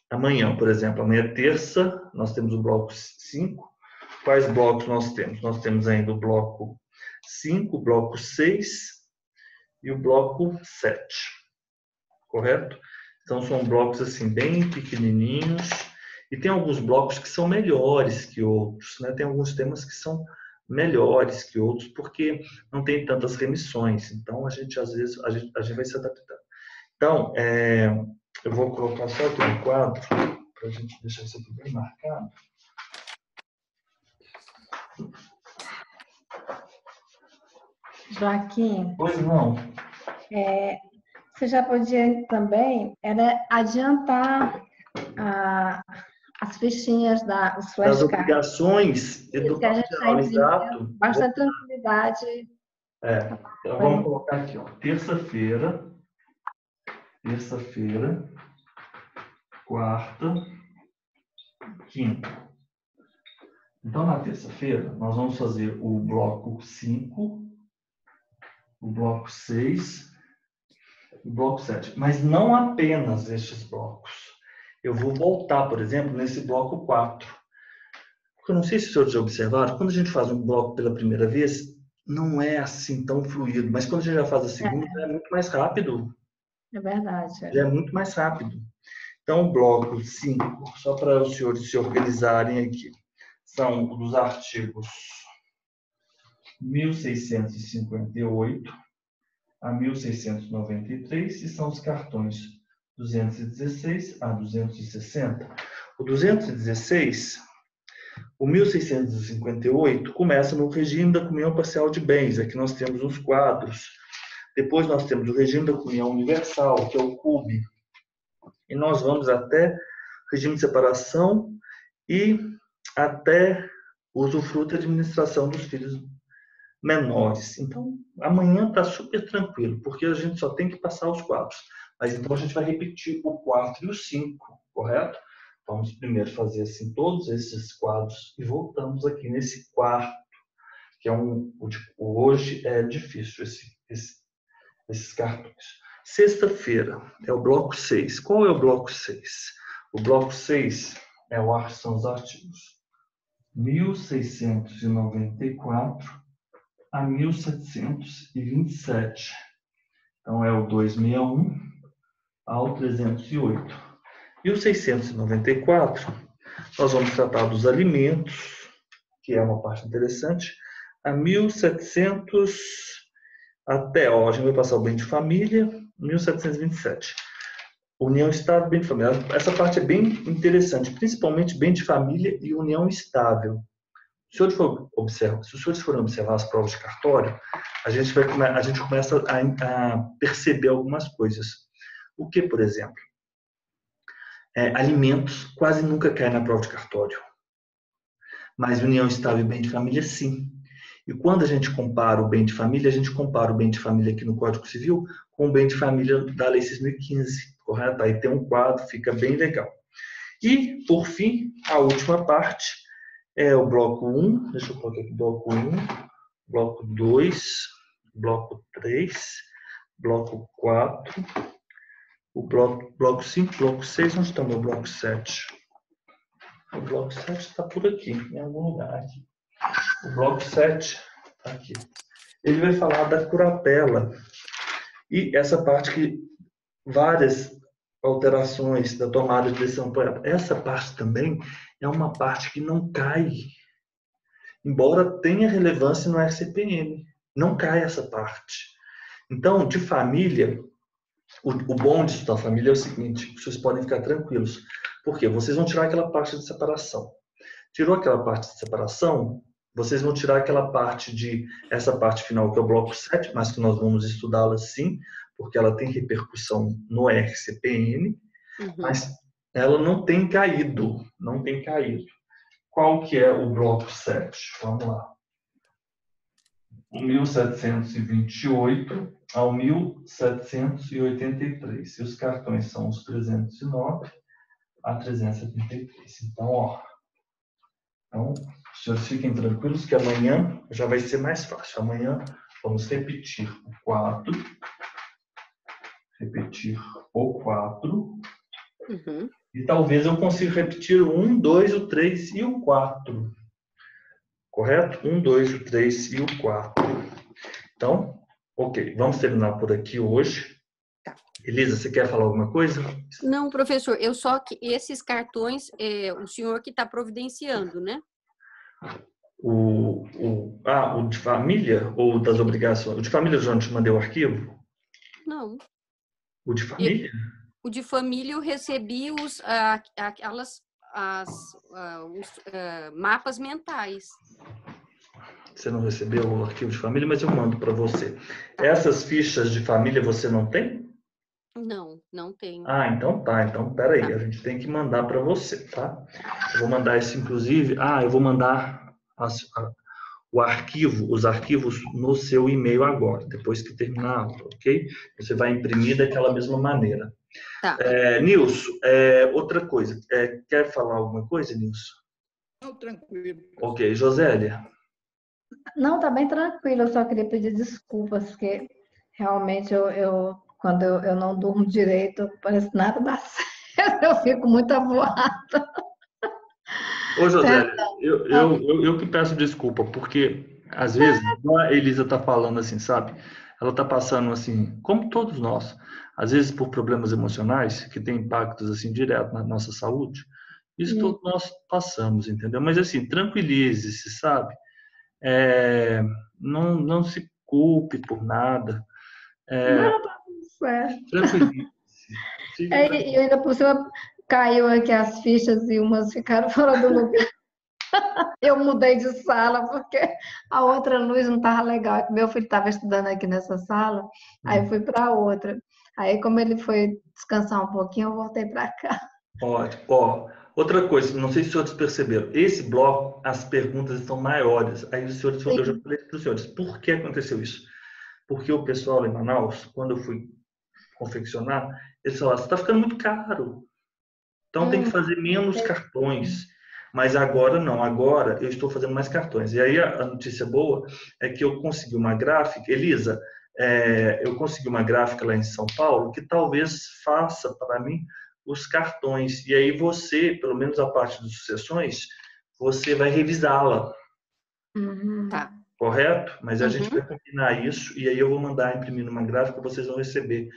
Amanhã, por exemplo, amanhã é terça, nós temos o bloco 5. Quais blocos nós temos? Nós temos ainda o bloco 5, o bloco 6 e o bloco 7. Correto? Então são blocos assim bem pequenininhos e tem alguns blocos que são melhores que outros, né? Tem alguns temas que são melhores que outros porque não tem tantas remissões. Então a gente às vezes a gente vai se adaptando. Então, eu vou colocar só aqui no quadro, para a gente deixar isso aqui bem marcado. Joaquim. Pois não. Você já podia também adiantar as fichinhas, os flashcards. Das obrigações educacional, exato. Bastante tranquilidade. Então vamos colocar aqui, ó. Terça-feira, quarta, quinta. Então, na terça-feira, nós vamos fazer o bloco 5, o bloco 6, o bloco 7. Mas não apenas estes blocos. Eu vou voltar, por exemplo, nesse bloco 4. Porque eu não sei se os senhores já observaram, quando a gente faz um bloco pela primeira vez, não é assim tão fluido. Mas quando a gente já faz a segunda, é muito mais rápido. É verdade. Já é muito mais rápido. Então, o bloco 5, só para os senhores se organizarem aqui, são dos artigos 1658 a 1693 e são os cartões 216 a 260. O 216, o 1658 começa no regime da comunhão parcial de bens. Aqui nós temos os quadros. Depois nós temos o regime da comunhão universal, que é o CUB. E nós vamos até regime de separação e até usufruto e administração dos filhos menores. Então, amanhã está super tranquilo, porque a gente só tem que passar os quadros. Mas então a gente vai repetir o 4 e o 5, correto? Vamos primeiro fazer assim todos esses quadros e voltamos aqui nesse quarto, que é hoje é difícil esses cartões. Sexta-feira é o bloco 6. Qual é o bloco 6? O bloco 6 são os artigos 1694 a 1727. Então, é o 261 ao 308. E o 694, nós vamos tratar dos alimentos, que é uma parte interessante, a 1700 até, a gente vai passar o bem de família, 1727. União estável, bem de família. Essa parte é bem interessante, principalmente bem de família e união estável. Se os senhores forem observar as provas de cartório, a gente começa a perceber algumas coisas. O que, por exemplo? Alimentos quase nunca caem na prova de cartório. Mas união estável e bem de família, sim. E quando a gente compara o bem de família, a gente compara o bem de família aqui no Código Civil com o bem de família da Lei 6.015, correto? Aí tem um quadro, fica bem legal. E, por fim, a última parte é o bloco 1, deixa eu colocar aqui, bloco 1, bloco 2, bloco 3, bloco 4, o bloco 5, bloco 6, onde está o meu bloco 7? O bloco 7 está por aqui, em algum lugar aqui. O bloco 7 está aqui. Ele vai falar da curatela. E essa parte que várias alterações da tomada de decisão por ela. Essa parte também é uma parte que não cai. Embora tenha relevância no RCPM. Não cai essa parte. Então, de família, o bom de estudar família é o seguinte, vocês podem ficar tranquilos. Por quê? Vocês vão tirar aquela parte de separação. Tirou aquela parte de separação, vocês vão tirar aquela parte essa parte final, que é o bloco 7, mas que nós vamos estudá-la sim, porque ela tem repercussão no RCPN, mas ela não tem caído. Não tem caído. Qual que é o bloco 7? Vamos lá. O 1728 ao 1783. E os cartões são os 309 a 373. Então, os senhores fiquem tranquilos que amanhã já vai ser mais fácil. Amanhã vamos repetir o 4. Repetir o 4. E talvez eu consiga repetir o 1, 2, o 3 e o 4. Correto? 1, 2, o 3 e o 4. Então, ok. Vamos terminar por aqui hoje. Tá. Elisa, você quer falar alguma coisa? Não, professor. Eu só que esses cartões, o senhor que está providenciando, né? O de família ou das obrigações? O de família eu já te mandei o arquivo? Não. O de família? O de família eu recebi os mapas mentais. Você não recebeu o arquivo de família, mas eu mando para você. Essas fichas de família você não tem? Não, não tenho. Ah, então tá. Então, peraí. A gente tem que mandar para você, tá? Eu vou mandar isso, inclusive... eu vou mandar os arquivos no seu e-mail agora, depois que terminar a aula, ok? Você vai imprimir daquela mesma maneira. Tá. Nilson, outra coisa. Quer falar alguma coisa, Nilson? Não, tranquilo. Ok. Josélia? Não, tá bem tranquilo. Eu só queria pedir desculpas, porque realmente quando eu não durmo direito, parece que nada dá certo. Eu fico muito avoada. Ô, Josélia, eu que peço desculpa, porque às vezes a Elisa está falando assim, sabe? Ela está passando assim, como todos nós, às vezes por problemas emocionais que têm impactos assim direto na nossa saúde. Isso todos nós passamos, entendeu? Mas assim, tranquilize-se, sabe? Não se culpe por nada. Não, tá tudo certo. Tranquilize-se. E ainda por cima caiu aqui as fichas e umas ficaram fora do lugar. Eu mudei de sala porque a outra luz não estava legal. Meu filho estava estudando aqui nessa sala, aí eu fui para outra. Aí, como ele foi descansar um pouquinho, eu voltei para cá. Ótimo. Outra coisa, não sei se os senhores perceberam, esse bloco, as perguntas estão maiores. Aí os senhores, eu já falei para os senhores, por que aconteceu isso? Porque o pessoal em Manaus, quando eu fui confeccionar, eles falaram, você está ficando muito caro. Então tem que fazer menos cartões. Mas agora não, agora eu estou fazendo mais cartões. E aí a notícia boa é que eu consegui uma gráfica, Elisa, eu consegui uma gráfica lá em São Paulo que talvez faça para mim os cartões. E aí você, pelo menos a parte das sucessões, você vai revisá-la. Tá. Correto? Mas a gente vai combinar isso e aí eu vou mandar imprimir numa gráfica, vocês vão receber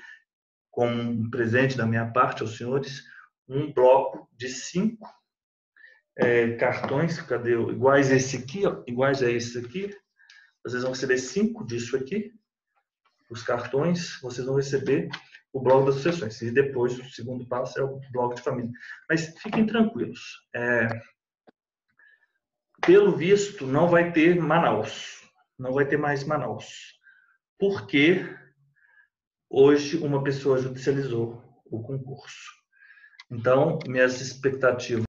como um presente da minha parte aos senhores um bloco de 5 cartões, iguais a esse aqui, ó, iguais a esse aqui. Vocês vão receber 5 disso aqui, os cartões, vocês vão receber o bloco das sucessões. E depois, o segundo passo é o bloco de família. Mas fiquem tranquilos. Pelo visto, não vai ter Manaus. Não vai ter mais Manaus. Porque hoje uma pessoa judicializou o concurso. Então, minhas expectativas